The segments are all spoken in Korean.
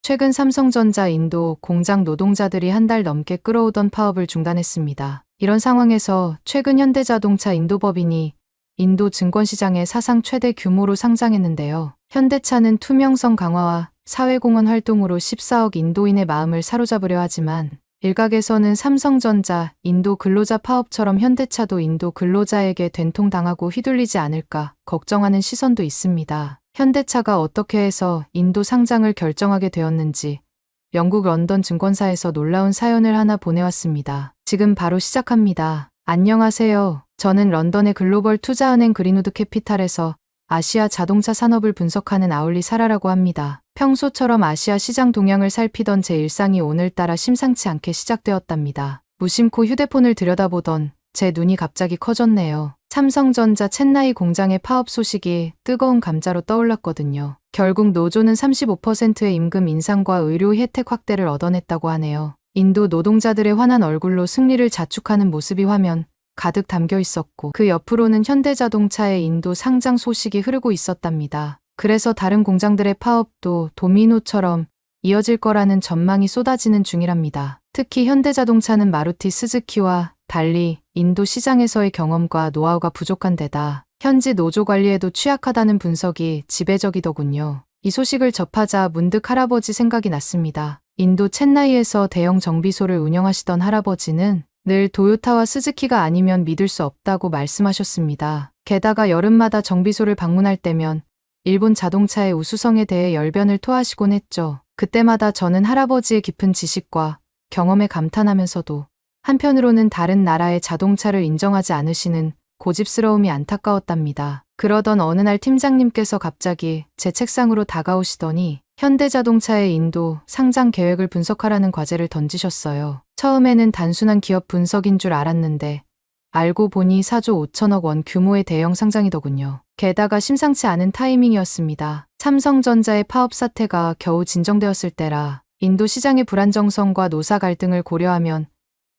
최근 삼성전자 인도 공장 노동자들이 한 달 넘게 끌어오던 파업을 중단했습니다. 이런 상황에서 최근 현대자동차 인도법인이 인도 증권시장에 사상 최대 규모로 상장했는데요. 현대차는 투명성 강화와 사회공헌 활동으로 14억 인도인의 마음을 사로잡으려 하지만 일각에서는 삼성전자, 인도 근로자 파업처럼 현대차도 인도 근로자에게 된통당하고 휘둘리지 않을까 걱정하는 시선도 있습니다. 현대차가 어떻게 해서 인도 상장을 결정하게 되었는지 영국 런던 증권사에서 놀라운 사연을 하나 보내왔습니다. 지금 바로 시작합니다. 안녕하세요. 저는 런던의 글로벌 투자은행 그린우드 캐피탈에서 아시아 자동차 산업을 분석하는 아울리 사라라고 합니다. 평소처럼 아시아 시장 동향을 살피던 제 일상이 오늘따라 심상치 않게 시작되었답니다. 무심코 휴대폰을 들여다보던 제 눈이 갑자기 커졌네요. 삼성전자 첸나이 공장의 파업 소식이 뜨거운 감자로 떠올랐거든요. 결국 노조는 35%의 임금 인상과 의료 혜택 확대를 얻어냈다고 하네요. 인도 노동자들의 환한 얼굴로 승리를 자축하는 모습이 화면 가득 담겨 있었고 그 옆으로는 현대자동차의 인도 상장 소식이 흐르고 있었답니다. 그래서 다른 공장들의 파업도 도미노처럼 이어질 거라는 전망이 쏟아지는 중이랍니다. 특히 현대자동차는 마루티 스즈키와 달리 인도 시장에서의 경험과 노하우가 부족한 데다 현지 노조 관리에도 취약하다는 분석이 지배적이더군요. 이 소식을 접하자 문득 할아버지 생각이 났습니다. 인도 첸나이에서 대형 정비소를 운영하시던 할아버지는 늘 도요타와 스즈키가 아니면 믿을 수 없다고 말씀하셨습니다. 게다가 여름마다 정비소를 방문할 때면 일본 자동차의 우수성에 대해 열변을 토하시곤 했죠. 그때마다 저는 할아버지의 깊은 지식과 경험에 감탄하면서도 한편으로는 다른 나라의 자동차를 인정하지 않으시는 고집스러움이 안타까웠답니다. 그러던 어느 날 팀장님께서 갑자기 제 책상으로 다가오시더니 현대자동차의 인도 상장 계획을 분석하라는 과제를 던지셨어요. 처음에는 단순한 기업 분석인 줄 알았는데 알고 보니 4조 5천억 원 규모의 대형 상장이더군요. 게다가 심상치 않은 타이밍이었습니다. 삼성전자의 파업 사태가 겨우 진정되었을 때라 인도 시장의 불안정성과 노사 갈등을 고려하면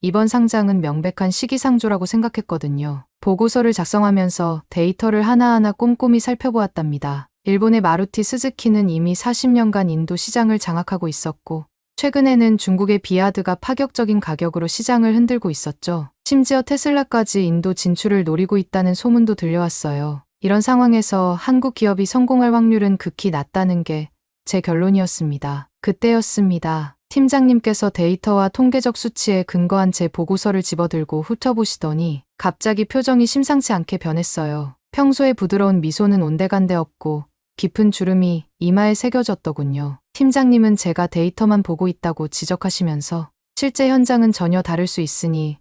이번 상장은 명백한 시기상조라고 생각했거든요. 보고서를 작성하면서 데이터를 하나하나 꼼꼼히 살펴보았답니다. 일본의 마루티 스즈키는 이미 40년간 인도 시장을 장악하고 있었고 최근에는 중국의 비아드가 파격적인 가격으로 시장을 흔들고 있었죠. 심지어 테슬라까지 인도 진출을 노리고 있다는 소문도 들려왔어요. 이런 상황에서 한국 기업이 성공할 확률은 극히 낮다는 게 제 결론이었습니다. 그때였습니다. 팀장님께서 데이터와 통계적 수치에 근거한 제 보고서를 집어들고 훑어보시더니 갑자기 표정이 심상치 않게 변했어요. 평소에 부드러운 미소는 온데간데 없고 깊은 주름이 이마에 새겨졌더군요. 팀장님은 제가 데이터만 보고 있다고 지적하시면서 실제 현장은 전혀 다를 수 있으니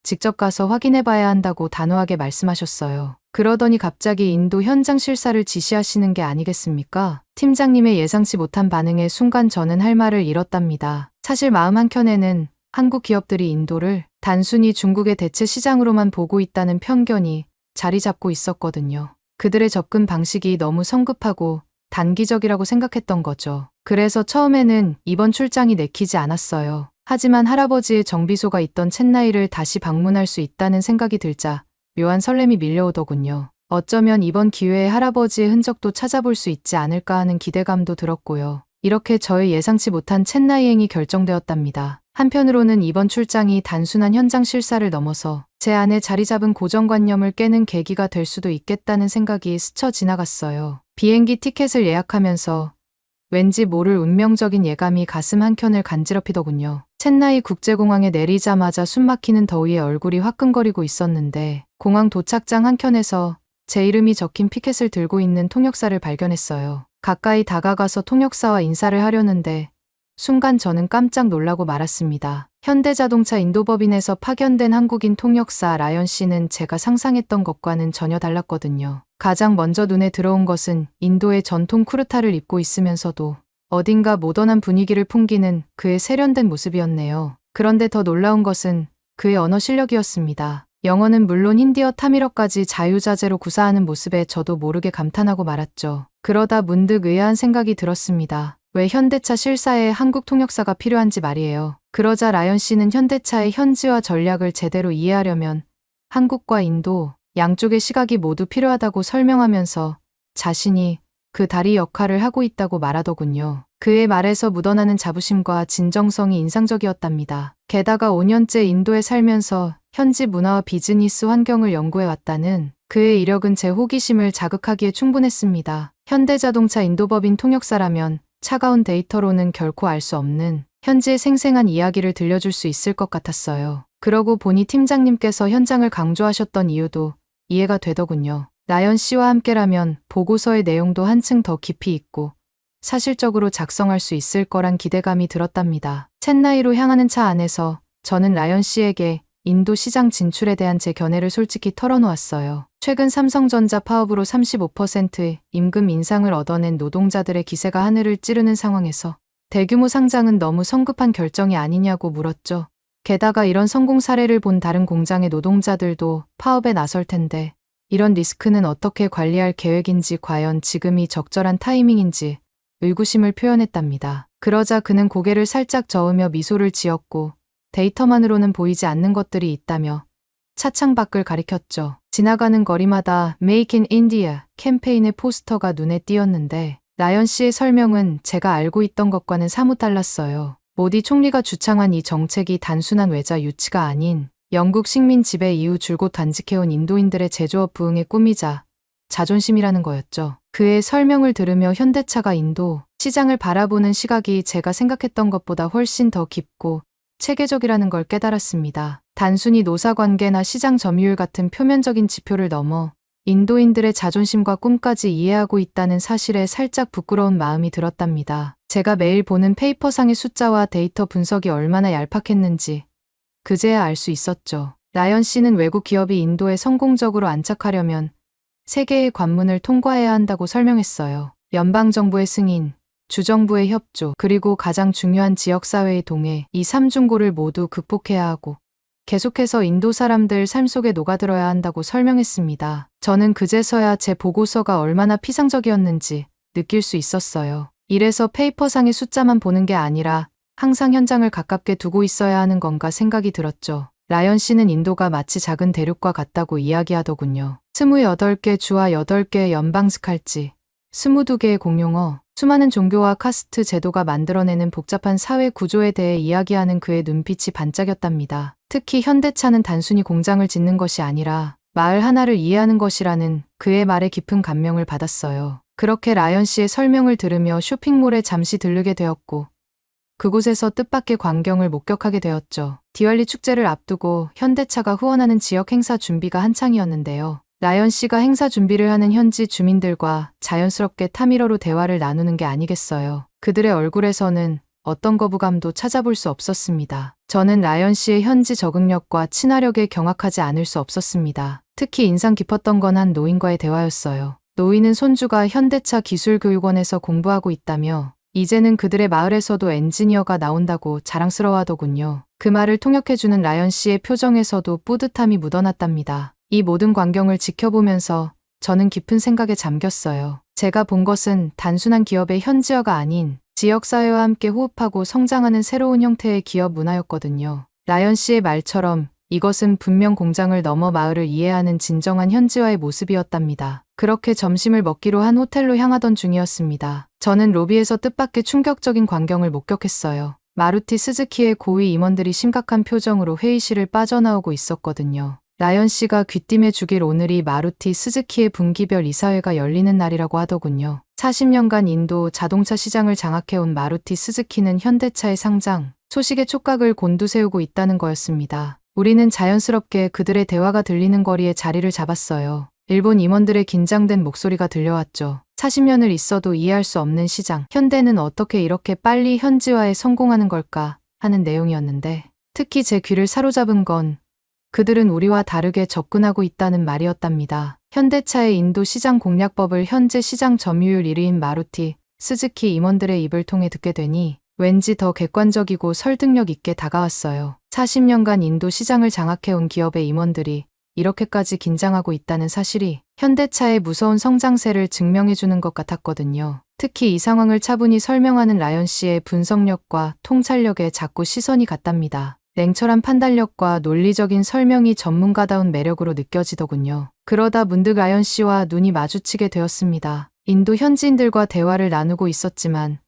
직접 가서 확인해봐야 한다고 단호하게 말씀하셨어요. 그러더니 갑자기 인도 현장 실사를 지시하시는 게 아니겠습니까? 팀장님의 예상치 못한 반응에 순간 저는 할 말을 잃었답니다. 사실 마음 한켠에는 한국 기업들이 인도를 단순히 중국의 대체 시장으로만 보고 있다는 편견이 자리 잡고 있었거든요. 그들의 접근 방식이 너무 성급하고 단기적이라고 생각했던 거죠. 그래서 처음에는 이번 출장이 내키지 않았어요. 하지만 할아버지의 정비소가 있던 첸나이를 다시 방문할 수 있다는 생각이 들자 묘한 설렘이 밀려오더군요. 어쩌면 이번 기회에 할아버지의 흔적도 찾아볼 수 있지 않을까 하는 기대감도 들었고요. 이렇게 저의 예상치 못한 첸나이행이 결정되었답니다. 한편으로는 이번 출장이 단순한 현장 실사를 넘어서 제 안에 자리 잡은 고정관념을 깨는 계기가 될 수도 있겠다는 생각이 스쳐 지나갔어요. 비행기 티켓을 예약하면서 왠지 모를 운명적인 예감이 가슴 한켠을 간지럽히더군요. 첸나이 국제공항에 내리자마자 숨막히는 더위에 얼굴이 화끈거리고 있었는데 공항 도착장 한켠에서 제 이름이 적힌 피켓을 들고 있는 통역사를 발견했어요. 가까이 다가가서 통역사와 인사를 하려는데 순간 저는 깜짝 놀라고 말았습니다. 현대자동차 인도법인에서 파견된 한국인 통역사 라연 씨는 제가 상상했던 것과는 전혀 달랐거든요. 가장 먼저 눈에 들어온 것은 인도의 전통 쿠르타를 입고 있으면서도 어딘가 모던한 분위기를 풍기는 그의 세련된 모습이었네요. 그런데 더 놀라운 것은 그의 언어 실력이었습니다. 영어는 물론 힌디어 타밀어까지 자유자재로 구사하는 모습에 저도 모르게 감탄하고 말았죠. 그러다 문득 의아한 생각이 들었습니다. 왜 현대차 실사에 한국 통역사가 필요한지 말이에요. 그러자 라연 씨는 현대차의 현지화 전략을 제대로 이해하려면 한국과 인도 양쪽의 시각이 모두 필요하다고 설명하면서 자신이 그 다리 역할을 하고 있다고 말하더군요. 그의 말에서 묻어나는 자부심과 진정성이 인상적이었답니다. 게다가 5년째 인도에 살면서 현지 문화와 비즈니스 환경을 연구해 왔다는 그의 이력은 제 호기심을 자극하기에 충분했습니다. 현대자동차 인도법인 통역사라면 차가운 데이터로는 결코 알 수 없는 현지의 생생한 이야기를 들려줄 수 있을 것 같았어요. 그러고 보니 팀장님께서 현장을 강조하셨던 이유도 이해가 되더군요. 라연 씨와 함께라면 보고서의 내용도 한층 더 깊이 있고 사실적으로 작성할 수 있을 거란 기대감이 들었답니다. 챗나이로 향하는 차 안에서 저는 라연 씨에게 인도 시장 진출에 대한 제 견해를 솔직히 털어놓았어요. 최근 삼성전자 파업으로 35%의 임금 인상을 얻어낸 노동자들의 기세가 하늘을 찌르는 상황에서 대규모 상장은 너무 성급한 결정이 아니냐고 물었죠. 게다가 이런 성공 사례를 본 다른 공장의 노동자들도 파업에 나설 텐데 이런 리스크는 어떻게 관리할 계획인지 과연 지금이 적절한 타이밍인지 의구심을 표현했답니다. 그러자 그는 고개를 살짝 저으며 미소를 지었고 데이터만으로는 보이지 않는 것들이 있다며 차창 밖을 가리켰죠. 지나가는 거리마다 Make in India 캠페인의 포스터가 눈에 띄었는데 라연 씨의 설명은 제가 알고 있던 것과는 사뭇 달랐어요. 모디 총리가 주창한 이 정책이 단순한 외자 유치가 아닌 영국 식민 지배 이후 줄곧 단직해온 인도인들의 제조업 부흥의 꿈이자 자존심이라는 거였죠. 그의 설명을 들으며 현대차가 인도 시장을 바라보는 시각이 제가 생각했던 것보다 훨씬 더 깊고 체계적이라는 걸 깨달았습니다. 단순히 노사관계나 시장 점유율 같은 표면적인 지표를 넘어 인도인들의 자존심과 꿈까지 이해하고 있다는 사실에 살짝 부끄러운 마음이 들었답니다. 제가 매일 보는 페이퍼상의 숫자와 데이터 분석이 얼마나 얄팍했는지 그제야 알 수 있었죠. 라연 씨는 외국 기업이 인도에 성공적으로 안착하려면 3개의 관문을 통과해야 한다고 설명했어요. 연방정부의 승인, 주정부의 협조, 그리고 가장 중요한 지역사회의 동해, 이 3중고를 모두 극복해야 하고 계속해서 인도 사람들 삶 속에 녹아들어야 한다고 설명했습니다. 저는 그제서야 제 보고서가 얼마나 피상적이었는지 느낄 수 있었어요. 이래서 페이퍼상의 숫자만 보는 게 아니라 항상 현장을 가깝게 두고 있어야 하는 건가 생각이 들었죠. 라연 씨는 인도가 마치 작은 대륙과 같다고 이야기하더군요. 28개 주와 8개의 연방 스칼지, 22개의 공용어, 수많은 종교와 카스트 제도가 만들어내는 복잡한 사회 구조에 대해 이야기하는 그의 눈빛이 반짝였답니다. 특히 현대차는 단순히 공장을 짓는 것이 아니라 마을 하나를 이해하는 것이라는 그의 말에 깊은 감명을 받았어요. 그렇게 라연 씨의 설명을 들으며 쇼핑몰에 잠시 들르게 되었고 그곳에서 뜻밖의 광경을 목격하게 되었죠. 디왈리 축제를 앞두고 현대차가 후원하는 지역 행사 준비가 한창이었는데요. 라연 씨가 행사 준비를 하는 현지 주민들과 자연스럽게 타밀어로 대화를 나누는 게 아니겠어요. 그들의 얼굴에서는 어떤 거부감도 찾아볼 수 없었습니다. 저는 라연 씨의 현지 적응력과 친화력에 경악하지 않을 수 없었습니다. 특히 인상 깊었던 건 한 노인과의 대화였어요. 노인은 손주가 현대차 기술교육원에서 공부하고 있다며 이제는 그들의 마을에서도 엔지니어가 나온다고 자랑스러워하더군요. 그 말을 통역해주는 라연 씨의 표정에서도 뿌듯함이 묻어났답니다. 이 모든 광경을 지켜보면서 저는 깊은 생각에 잠겼어요. 제가 본 것은 단순한 기업의 현지화가 아닌 지역사회와 함께 호흡하고 성장하는 새로운 형태의 기업 문화였거든요. 라연 씨의 말처럼 이것은 분명 공장을 넘어 마을을 이해하는 진정한 현지화의 모습이었답니다. 그렇게 점심을 먹기로 한 호텔로 향하던 중이었습니다. 저는 로비에서 뜻밖의 충격적인 광경을 목격했어요. 마루티 스즈키의 고위 임원들이 심각한 표정으로 회의실을 빠져나오고 있었거든요. 라연 씨가 귀띔해 주길 오늘이 마루티 스즈키의 분기별 이사회가 열리는 날이라고 하더군요. 40년간 인도 자동차 시장을 장악해온 마루티 스즈키는 현대차의 상장, 소식의 촉각을 곤두세우고 있다는 거였습니다. 우리는 자연스럽게 그들의 대화가 들리는 거리에 자리를 잡았어요. 일본 임원들의 긴장된 목소리가 들려왔죠. 40년을 있어도 이해할 수 없는 시장, 현대는 어떻게 이렇게 빨리 현지화에 성공하는 걸까 하는 내용이었는데 특히 제 귀를 사로잡은 건 그들은 우리와 다르게 접근하고 있다는 말이었답니다. 현대차의 인도 시장 공략법을 현재 시장 점유율 1위인 마루티, 스즈키 임원들의 입을 통해 듣게 되니 왠지 더 객관적이고 설득력 있게 다가왔어요. 40년간 인도 시장을 장악해온 기업의 임원들이 이렇게까지 긴장하고 있다는 사실이 현대차의 무서운 성장세를 증명해주는 것 같았거든요. 특히 이 상황을 차분히 설명하는 라연 씨의 분석력과 통찰력에 자꾸 시선이 갔답니다. 냉철한 판단력과 논리적인 설명이 전문가다운 매력으로 느껴지더군요. 그러다 문득 라연 씨와 눈이 마주치게 되었습니다. 인도 현지인들과 대화를 나누고 있었지만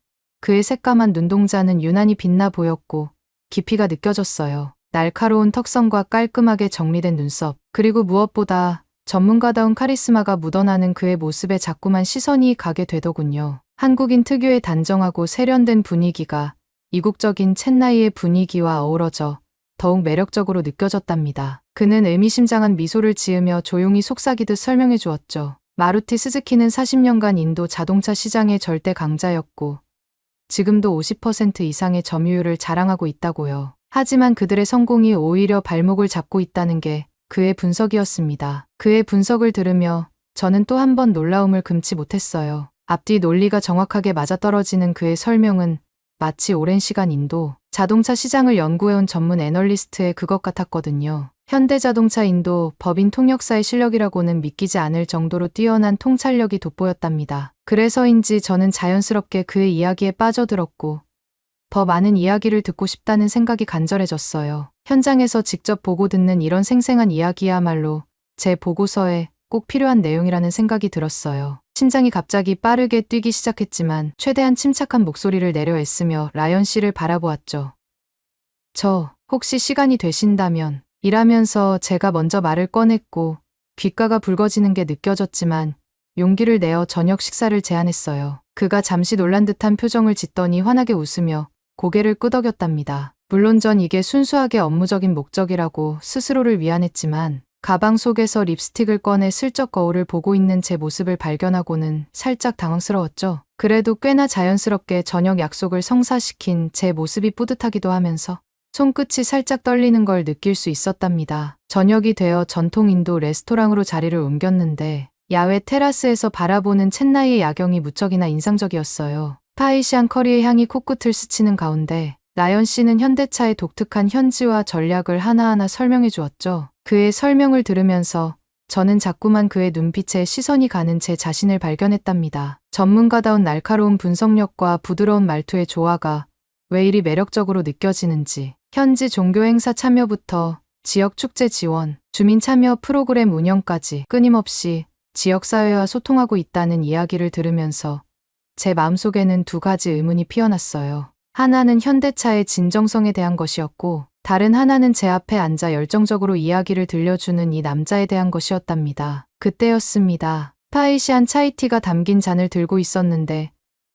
그의 새까만 눈동자는 유난히 빛나 보였고 깊이가 느껴졌어요. 날카로운 턱선과 깔끔하게 정리된 눈썹, 그리고 무엇보다 전문가다운 카리스마가 묻어나는 그의 모습에 자꾸만 시선이 가게 되더군요. 한국인 특유의 단정하고 세련된 분위기가 이국적인 첸나이의 분위기와 어우러져 더욱 매력적으로 느껴졌답니다. 그는 의미심장한 미소를 지으며 조용히 속삭이듯 설명해 주었죠. 마루티 스즈키는 40년간 인도 자동차 시장의 절대 강자였고 지금도 50% 이상의 점유율을 자랑하고 있다고요. 하지만 그들의 성공이 오히려 발목을 잡고 있다는 게 그의 분석이었습니다. 그의 분석을 들으며 저는 또 한 번 놀라움을 금치 못했어요. 앞뒤 논리가 정확하게 맞아떨어지는 그의 설명은 마치 오랜 시간 인도 자동차 시장을 연구해온 전문 애널리스트의 그것 같았거든요. 현대자동차 인도 법인 통역사의 실력이라고는 믿기지 않을 정도로 뛰어난 통찰력이 돋보였답니다. 그래서인지 저는 자연스럽게 그의 이야기에 빠져들었고 더 많은 이야기를 듣고 싶다는 생각이 간절해졌어요. 현장에서 직접 보고 듣는 이런 생생한 이야기야말로 제 보고서에 꼭 필요한 내용이라는 생각이 들었어요. 심장이 갑자기 빠르게 뛰기 시작했지만 최대한 침착한 목소리를 내려 애쓰며 라연 씨를 바라보았죠. 혹시 시간이 되신다면 일하면서 제가 먼저 말을 꺼냈고 귓가가 붉어지는 게 느껴졌지만 용기를 내어 저녁 식사를 제안했어요. 그가 잠시 놀란 듯한 표정을 짓더니 환하게 웃으며 고개를 끄덕였답니다. 물론 전 이게 순수하게 업무적인 목적이라고 스스로를 위안했지만 가방 속에서 립스틱을 꺼내 슬쩍 거울을 보고 있는 제 모습을 발견하고는 살짝 당황스러웠죠. 그래도 꽤나 자연스럽게 저녁 약속을 성사시킨 제 모습이 뿌듯하기도 하면서 손끝이 살짝 떨리는 걸 느낄 수 있었답니다. 저녁이 되어 전통 인도 레스토랑으로 자리를 옮겼는데 야외 테라스에서 바라보는 첸나이의 야경이 무척이나 인상적이었어요. 파이시안 커리의 향이 코끝을 스치는 가운데 라연 씨는 현대차의 독특한 현지화 전략을 하나하나 설명해 주었죠. 그의 설명을 들으면서 저는 자꾸만 그의 눈빛에 시선이 가는 제 자신을 발견했답니다. 전문가다운 날카로운 분석력과 부드러운 말투의 조화가 왜 이리 매력적으로 느껴지는지, 현지 종교 행사 참여부터 지역 축제 지원, 주민 참여 프로그램 운영까지 끊임없이 지역사회와 소통하고 있다는 이야기를 들으면서 제 마음속에는 두 가지 의문이 피어났어요. 하나는 현대차의 진정성에 대한 것이었고 다른 하나는 제 앞에 앉아 열정적으로 이야기를 들려주는 이 남자에 대한 것이었답니다. 그때였습니다. 파이시안 차이티가 담긴 잔을 들고 있었는데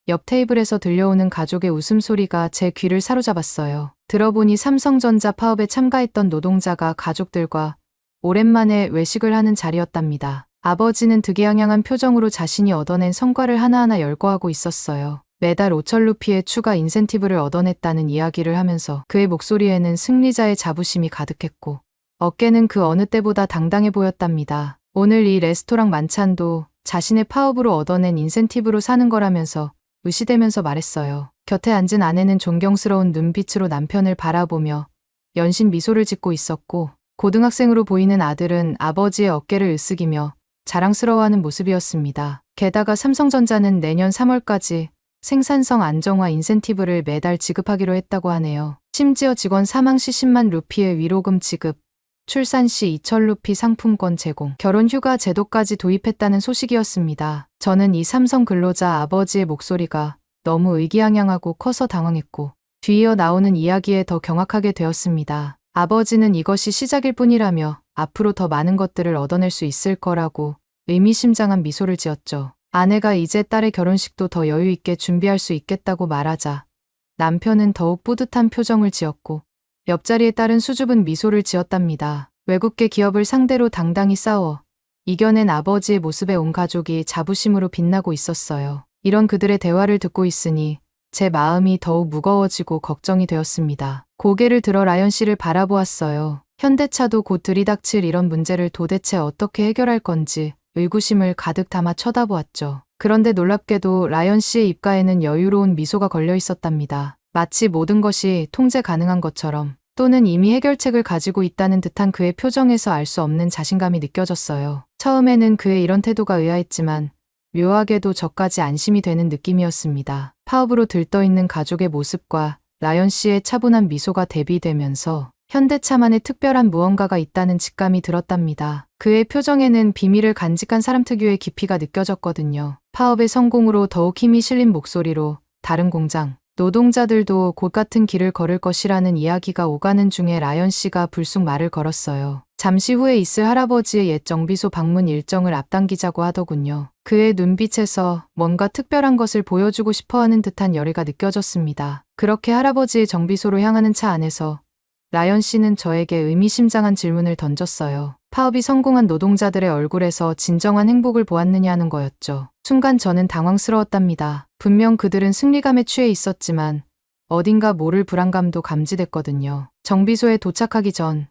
옆 테이블에서 들려오는 가족의 웃음소리가 제 귀를 사로잡았어요. 들어보니 삼성전자 파업에 참가했던 노동자가 가족들과 오랜만에 외식을 하는 자리였답니다. 아버지는 득이양양한 표정으로 자신이 얻어낸 성과를 하나하나 열거하고 있었어요. 매달 5천 루피의 추가 인센티브를 얻어냈다는 이야기를 하면서 그의 목소리에는 승리자의 자부심이 가득했고 어깨는 그 어느 때보다 당당해 보였답니다. 오늘 이 레스토랑 만찬도 자신의 파업으로 얻어낸 인센티브로 사는 거라면서 의시되면서 말했어요. 곁에 앉은 아내는 존경스러운 눈빛으로 남편을 바라보며 연신 미소를 짓고 있었고 고등학생으로 보이는 아들은 아버지의 어깨를 으쓱이며 자랑스러워하는 모습이었습니다. 게다가 삼성전자는 내년 3월까지 생산성 안정화 인센티브를 매달 지급하기로 했다고 하네요. 심지어 직원 사망 시 10만 루피의 위로금 지급, 출산 시 2천 루피 상품권 제공, 결혼 휴가 제도까지 도입했다는 소식이었습니다. 저는 이 삼성 근로자 아버지의 목소리가 너무 의기양양하고 커서 당황했고 뒤이어 나오는 이야기에 더 경악하게 되었습니다. 아버지는 이것이 시작일 뿐이라며 앞으로 더 많은 것들을 얻어낼 수 있을 거라고 의미심장한 미소를 지었죠. 아내가 이제 딸의 결혼식도 더 여유 있게 준비할 수 있겠다고 말하자 남편은 더욱 뿌듯한 표정을 지었고 옆자리에 딸은 수줍은 미소를 지었답니다. 외국계 기업을 상대로 당당히 싸워 이겨낸 아버지의 모습에 온 가족이 자부심으로 빛나고 있었어요. 이런 그들의 대화를 듣고 있으니 제 마음이 더욱 무거워지고 걱정이 되었습니다. 고개를 들어 라연 씨를 바라보았어요. 현대차도 곧 들이닥칠 이런 문제를 도대체 어떻게 해결할 건지 의구심을 가득 담아 쳐다보았죠. 그런데 놀랍게도 라연 씨의 입가에는 여유로운 미소가 걸려 있었답니다. 마치 모든 것이 통제 가능한 것처럼 또는 이미 해결책을 가지고 있다는 듯한 그의 표정에서 알 수 없는 자신감이 느껴졌어요. 처음에는 그의 이런 태도가 의아했지만 묘하게도 저까지 안심이 되는 느낌이었습니다. 파업으로 들떠있는 가족의 모습과 라연 씨의 차분한 미소가 대비되면서 현대차만의 특별한 무언가가 있다는 직감이 들었답니다. 그의 표정에는 비밀을 간직한 사람 특유의 깊이가 느껴졌거든요. 파업의 성공으로 더욱 힘이 실린 목소리로 다른 공장, 노동자들도 곧 같은 길을 걸을 것이라는 이야기가 오가는 중에 라연 씨가 불쑥 말을 걸었어요. 잠시 후에 있을 할아버지의 옛 정비소 방문 일정을 앞당기자고 하더군요. 그의 눈빛에서 뭔가 특별한 것을 보여주고 싶어하는 듯한 열의가 느껴졌습니다. 그렇게 할아버지의 정비소로 향하는 차 안에서 라연 씨는 저에게 의미심장한 질문을 던졌어요. 파업이 성공한 노동자들의 얼굴에서 진정한 행복을 보았느냐 하는 거였죠. 순간 저는 당황스러웠답니다. 분명 그들은 승리감에 취해 있었지만 어딘가 모를 불안감도 감지됐거든요. 정비소에 도착하기 전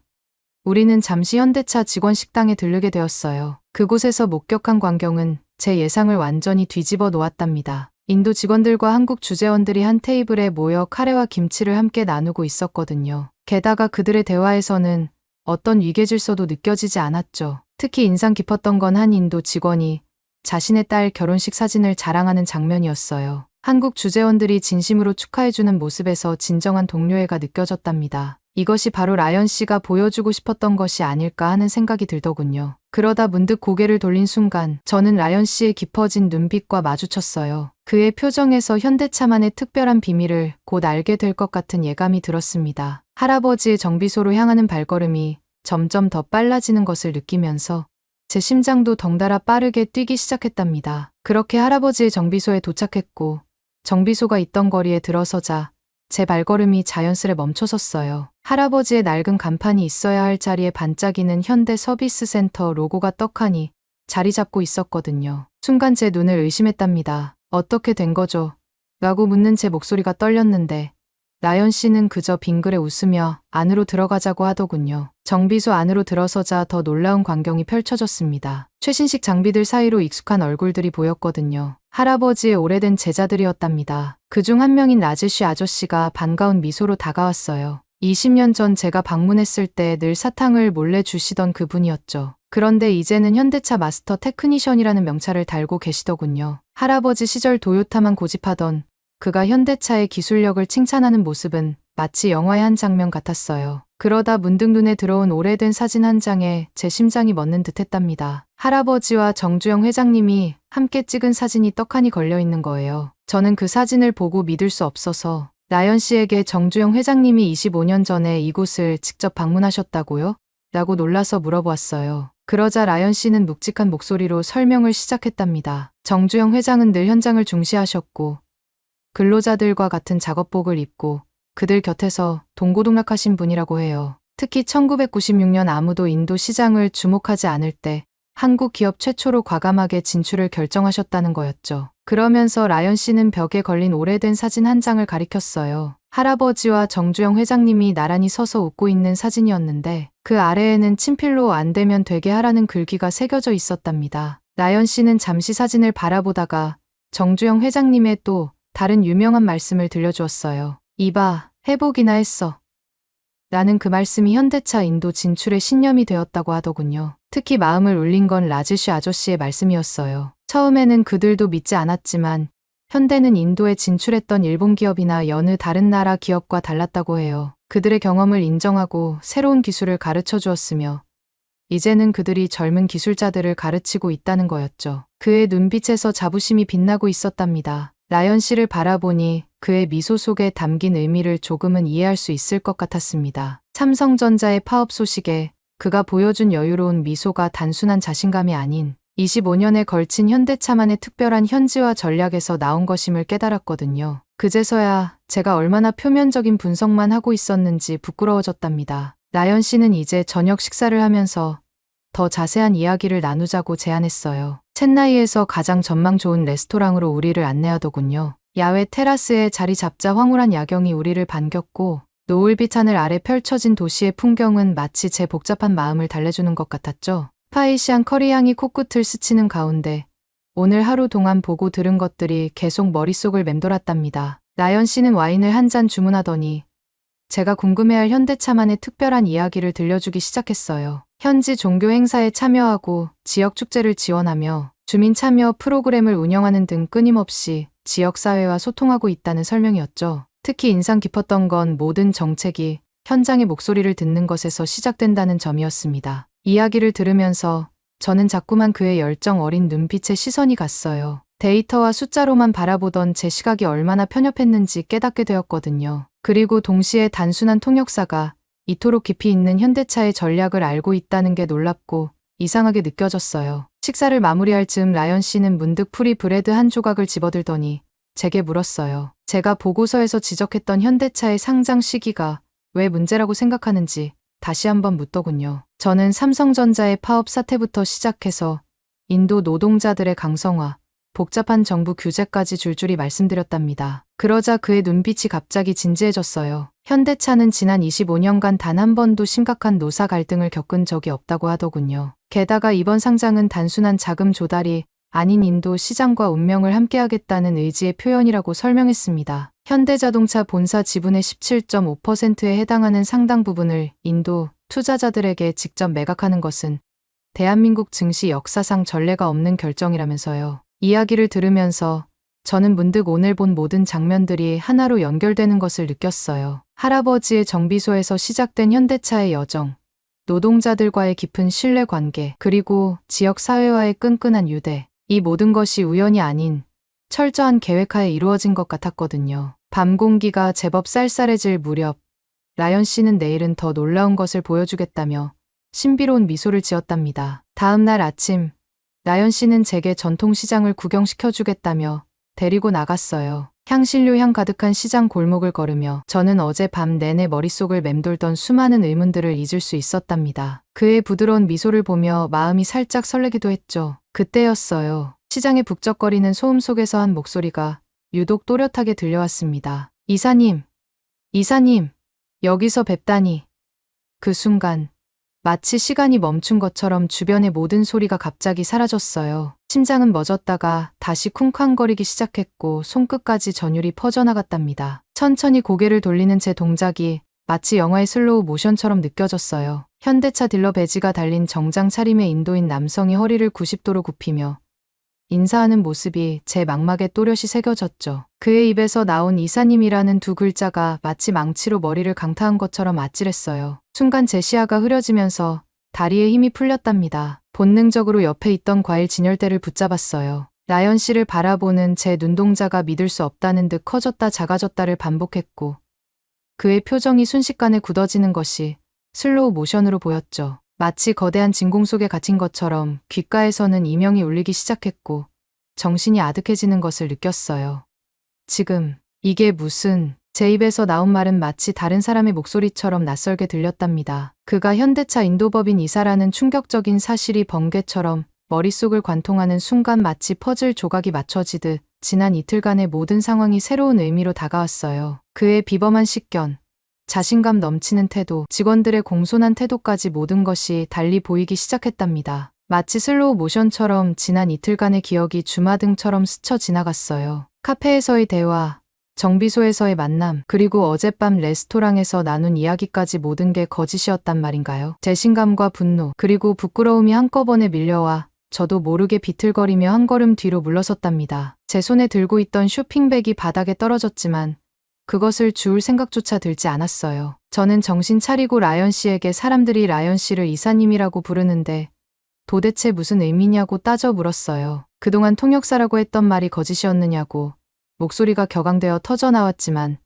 우리는 잠시 현대차 직원 식당에 들르게 되었어요. 그곳에서 목격한 광경은 제 예상을 완전히 뒤집어 놓았답니다. 인도 직원들과 한국 주재원들이 한 테이블에 모여 카레와 김치를 함께 나누고 있었거든요. 게다가 그들의 대화에서는 어떤 위계질서도 느껴지지 않았죠. 특히 인상 깊었던 건 한 인도 직원이 자신의 딸 결혼식 사진을 자랑하는 장면이었어요. 한국 주재원들이 진심으로 축하해주는 모습에서 진정한 동료애가 느껴졌답니다. 이것이 바로 라연 씨가 보여주고 싶었던 것이 아닐까 하는 생각이 들더군요. 그러다 문득 고개를 돌린 순간 저는 라연 씨의 깊어진 눈빛과 마주쳤어요. 그의 표정에서 현대차만의 특별한 비밀을 곧 알게 될 것 같은 예감이 들었습니다. 할아버지의 정비소로 향하는 발걸음이 점점 더 빨라지는 것을 느끼면서 제 심장도 덩달아 빠르게 뛰기 시작했답니다. 그렇게 할아버지의 정비소에 도착했고 정비소가 있던 거리에 들어서자 제 발걸음이 자연스레 멈춰섰어요. 할아버지의 낡은 간판이 있어야 할 자리에 반짝이는 현대 서비스 센터 로고가 떡하니 자리 잡고 있었거든요. 순간 제 눈을 의심했답니다. 어떻게 된 거죠? 라고 묻는 제 목소리가 떨렸는데 라연 씨는 그저 빙그레 웃으며 안으로 들어가자고 하더군요. 정비소 안으로 들어서자 더 놀라운 광경이 펼쳐졌습니다. 최신식 장비들 사이로 익숙한 얼굴들이 보였거든요. 할아버지의 오래된 제자들이었답니다. 그중 한 명인 라즈쉬 아저씨가 반가운 미소로 다가왔어요. 20년 전 제가 방문했을 때 늘 사탕을 몰래 주시던 그분이었죠. 그런데 이제는 현대차 마스터 테크니션이라는 명찰을 달고 계시더군요. 할아버지 시절 도요타만 고집하던 그가 현대차의 기술력을 칭찬하는 모습은 마치 영화의 한 장면 같았어요. 그러다 문득 눈에 들어온 오래된 사진 한 장에 제 심장이 멎는 듯했답니다. 할아버지와 정주영 회장님이 함께 찍은 사진이 떡하니 걸려있는 거예요. 저는 그 사진을 보고 믿을 수 없어서 라연 씨에게 정주영 회장님이 25년 전에 이곳을 직접 방문하셨다고요? 라고 놀라서 물어보았어요. 그러자 라연 씨는 묵직한 목소리로 설명을 시작했답니다. 정주영 회장은 늘 현장을 중시하셨고 근로자들과 같은 작업복을 입고 그들 곁에서 동고동락하신 분이라고 해요. 특히 1996년 아무도 인도 시장을 주목하지 않을 때 한국 기업 최초로 과감하게 진출을 결정하셨다는 거였죠. 그러면서 라연 씨는 벽에 걸린 오래된 사진 한 장을 가리켰어요. 할아버지와 정주영 회장님이 나란히 서서 웃고 있는 사진이었는데 그 아래에는 친필로 안 되면 되게 하라는 글귀가 새겨져 있었답니다. 라연 씨는 잠시 사진을 바라보다가 정주영 회장님의 또 다른 유명한 말씀을 들려주었어요. 이봐, 회복이나 했어. 라는 그 말씀이 현대차 인도 진출의 신념이 되었다고 하더군요. 특히 마음을 울린 건 라즈쉬 아저씨의 말씀이었어요. 처음에는 그들도 믿지 않았지만 현대는 인도에 진출했던 일본 기업이나 여느 다른 나라 기업과 달랐다고 해요. 그들의 경험을 인정하고 새로운 기술을 가르쳐 주었으며 이제는 그들이 젊은 기술자들을 가르치고 있다는 거였죠. 그의 눈빛에서 자부심이 빛나고 있었답니다. 라연 씨를 바라보니 그의 미소 속에 담긴 의미를 조금은 이해할 수 있을 것 같았습니다. 삼성전자의 파업 소식에 그가 보여준 여유로운 미소가 단순한 자신감이 아닌 25년에 걸친 현대차만의 특별한 현지화 전략에서 나온 것임을 깨달았거든요. 그제서야 제가 얼마나 표면적인 분석만 하고 있었는지 부끄러워졌답니다. 라연 씨는 이제 저녁 식사를 하면서 더 자세한 이야기를 나누자고 제안했어요. 첸나이에서 가장 전망 좋은 레스토랑으로 우리를 안내하더군요. 야외 테라스에 자리 잡자 황홀한 야경이 우리를 반겼고 노을빛 하늘 아래 펼쳐진 도시의 풍경은 마치 제 복잡한 마음을 달래주는 것 같았죠. 스파이시한 커리 향이 코끝을 스치는 가운데 오늘 하루 동안 보고 들은 것들이 계속 머릿속을 맴돌았답니다. 라연 씨는 와인을 한 잔 주문하더니 제가 궁금해할 현대차만의 특별한 이야기를 들려주기 시작했어요. 현지 종교 행사에 참여하고 지역 축제를 지원하며 주민 참여 프로그램을 운영하는 등 끊임없이 지역사회와 소통하고 있다는 설명이었죠. 특히 인상 깊었던 건 모든 정책이 현장의 목소리를 듣는 것에서 시작된다는 점이었습니다. 이야기를 들으면서 저는 자꾸만 그의 열정 어린 눈빛에 시선이 갔어요. 데이터와 숫자로만 바라보던 제 시각이 얼마나 편협했는지 깨닫게 되었거든요. 그리고 동시에 단순한 통역사가 이토록 깊이 있는 현대차의 전략을 알고 있다는 게 놀랍고 이상하게 느껴졌어요. 식사를 마무리할 즈음 라연 씨는 문득 프리 브레드 한 조각을 집어들더니 제게 물었어요. 제가 보고서에서 지적했던 현대차의 상장 시기가 왜 문제라고 생각하는지 다시 한번 묻더군요. 저는 삼성전자의 파업 사태부터 시작해서 인도 노동자들의 강성화, 복잡한 정부 규제까지 줄줄이 말씀드렸답니다. 그러자 그의 눈빛이 갑자기 진지해졌어요. 현대차는 지난 25년간 단 한 번도 심각한 노사 갈등을 겪은 적이 없다고 하더군요. 게다가 이번 상장은 단순한 자금 조달이 아닌 인도 시장과 운명을 함께하겠다는 의지의 표현이라고 설명했습니다. 현대자동차 본사 지분의 17.5%에 해당하는 상당 부분을 인도 투자자들에게 직접 매각하는 것은 대한민국 증시 역사상 전례가 없는 결정이라면서요. 이야기를 들으면서 저는 문득 오늘 본 모든 장면들이 하나로 연결되는 것을 느꼈어요. 할아버지의 정비소에서 시작된 현대차의 여정, 노동자들과의 깊은 신뢰관계, 그리고 지역사회와의 끈끈한 유대. 이 모든 것이 우연이 아닌 철저한 계획하에 이루어진 것 같았거든요. 밤 공기가 제법 쌀쌀해질 무렵 라연 씨는 내일은 더 놀라운 것을 보여주겠다며 신비로운 미소를 지었답니다. 다음 날 아침 라연 씨는 제게 전통시장을 구경시켜주겠다며 데리고 나갔어요. 향신료 향 가득한 시장 골목을 걸으며 저는 어젯밤 내내 머릿속을 맴돌던 수많은 의문들을 잊을 수 있었답니다. 그의 부드러운 미소를 보며 마음이 살짝 설레기도 했죠. 그때였어요. 시장의 북적거리는 소음 속에서 한 목소리가 유독 또렷하게 들려왔습니다. 이사님, 이사님, 여기서 뵙다니. 그 순간 마치 시간이 멈춘 것처럼 주변의 모든 소리가 갑자기 사라졌어요. 심장은 멎었다가 다시 쿵쾅거리기 시작했고 손끝까지 전율이 퍼져나갔답니다. 천천히 고개를 돌리는 제 동작이 마치 영화의 슬로우 모션처럼 느껴졌어요. 현대차 딜러 배지가 달린 정장 차림의 인도인 남성이 허리를 90도로 굽히며 인사하는 모습이 제 망막에 또렷이 새겨졌죠. 그의 입에서 나온 이사님이라는 두 글자가 마치 망치로 머리를 강타한 것처럼 아찔했어요. 순간 제 시야가 흐려지면서 다리에 힘이 풀렸답니다. 본능적으로 옆에 있던 과일 진열대를 붙잡았어요. 라연 씨를 바라보는 제 눈동자가 믿을 수 없다는 듯 커졌다 작아졌다를 반복했고 그의 표정이 순식간에 굳어지는 것이 슬로우 모션으로 보였죠. 마치 거대한 진공 속에 갇힌 것처럼 귓가에서는 이명이 울리기 시작했고 정신이 아득해지는 것을 느꼈어요. 지금 이게 무슨... 제 입에서 나온 말은 마치 다른 사람의 목소리처럼 낯설게 들렸답니다. 그가 현대차 인도법인 이사라는 충격적인 사실이 번개처럼 머릿속을 관통하는 순간 마치 퍼즐 조각이 맞춰지듯 지난 이틀간의 모든 상황이 새로운 의미로 다가왔어요. 그의 비범한 식견, 자신감 넘치는 태도, 직원들의 공손한 태도까지 모든 것이 달리 보이기 시작했답니다. 마치 슬로우 모션처럼 지난 이틀간의 기억이 주마등처럼 스쳐 지나갔어요. 카페에서의 대화, 정비소에서의 만남, 그리고 어젯밤 레스토랑에서 나눈 이야기까지 모든 게 거짓이었단 말인가요? 자신감과 분노, 그리고 부끄러움이 한꺼번에 밀려와 저도 모르게 비틀거리며 한 걸음 뒤로 물러섰답니다. 제 손에 들고 있던 쇼핑백이 바닥에 떨어졌지만 그것을 주울 생각조차 들지 않았어요. 저는 정신 차리고 라연 씨에게 사람들이 라연 씨를 이사님이라고 부르는데 도대체 무슨 의미냐고 따져 물었어요. 그동안 통역사라고 했던 말이 거짓이었느냐고. 목소리가 격앙되어 터져나왔지만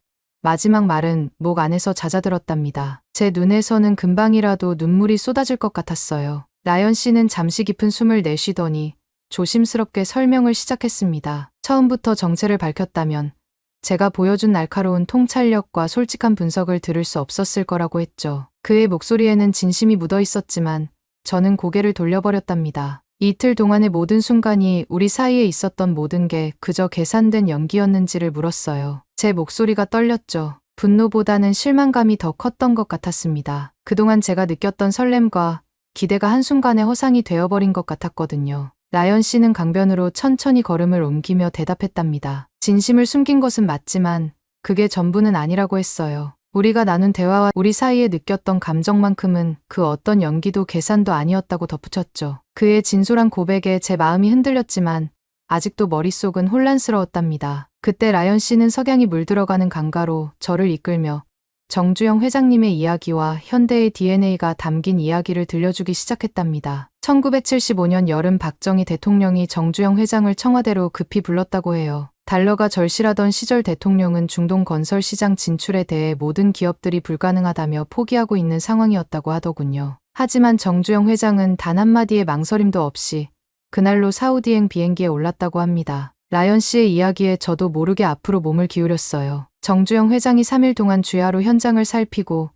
마지막 말은 목 안에서 잦아들었답니다. 제 눈에서는 금방이라도 눈물이 쏟아질 것 같았어요. 라연 씨는 잠시 깊은 숨을 내쉬더니 조심스럽게 설명을 시작했습니다. 처음부터 정체를 밝혔다면 제가 보여준 날카로운 통찰력과 솔직한 분석을 들을 수 없었을 거라고 했죠. 그의 목소리에는 진심이 묻어 있었지만 저는 고개를 돌려버렸답니다. 이틀 동안의 모든 순간이 우리 사이에 있었던 모든 게 그저 계산된 연기였는지를 물었어요. 제 목소리가 떨렸죠. 분노보다는 실망감이 더 컸던 것 같았습니다. 그동안 제가 느꼈던 설렘과 기대가 한순간에 허상이 되어버린 것 같았거든요. 라연 씨는 강변으로 천천히 걸음을 옮기며 대답했답니다. 진심을 숨긴 것은 맞지만 그게 전부는 아니라고 했어요. 우리가 나눈 대화와 우리 사이에 느꼈던 감정만큼은 그 어떤 연기도 계산도 아니었다고 덧붙였죠. 그의 진솔한 고백에 제 마음이 흔들렸지만 아직도 머릿속은 혼란스러웠답니다. 그때 라연 씨는 석양이 물들어가는 강가로 저를 이끌며 정주영 회장님의 이야기와 현대의 DNA가 담긴 이야기를 들려주기 시작했답니다. 1975년 여름 박정희 대통령이 정주영 회장을 청와대로 급히 불렀다고 해요. 달러가 절실하던 시절 대통령은 중동 건설 시장 진출에 대해 모든 기업들이 불가능하다며 포기하고 있는 상황이었다고 하더군요. 하지만 정주영 회장은 단 한마디의 망설임도 없이 그날로 사우디행 비행기에 올랐다고 합니다. 라연 씨의 이야기에 저도 모르게 앞으로 몸을 기울였어요. 정주영 회장이 3일 동안 주야로 현장을 살피고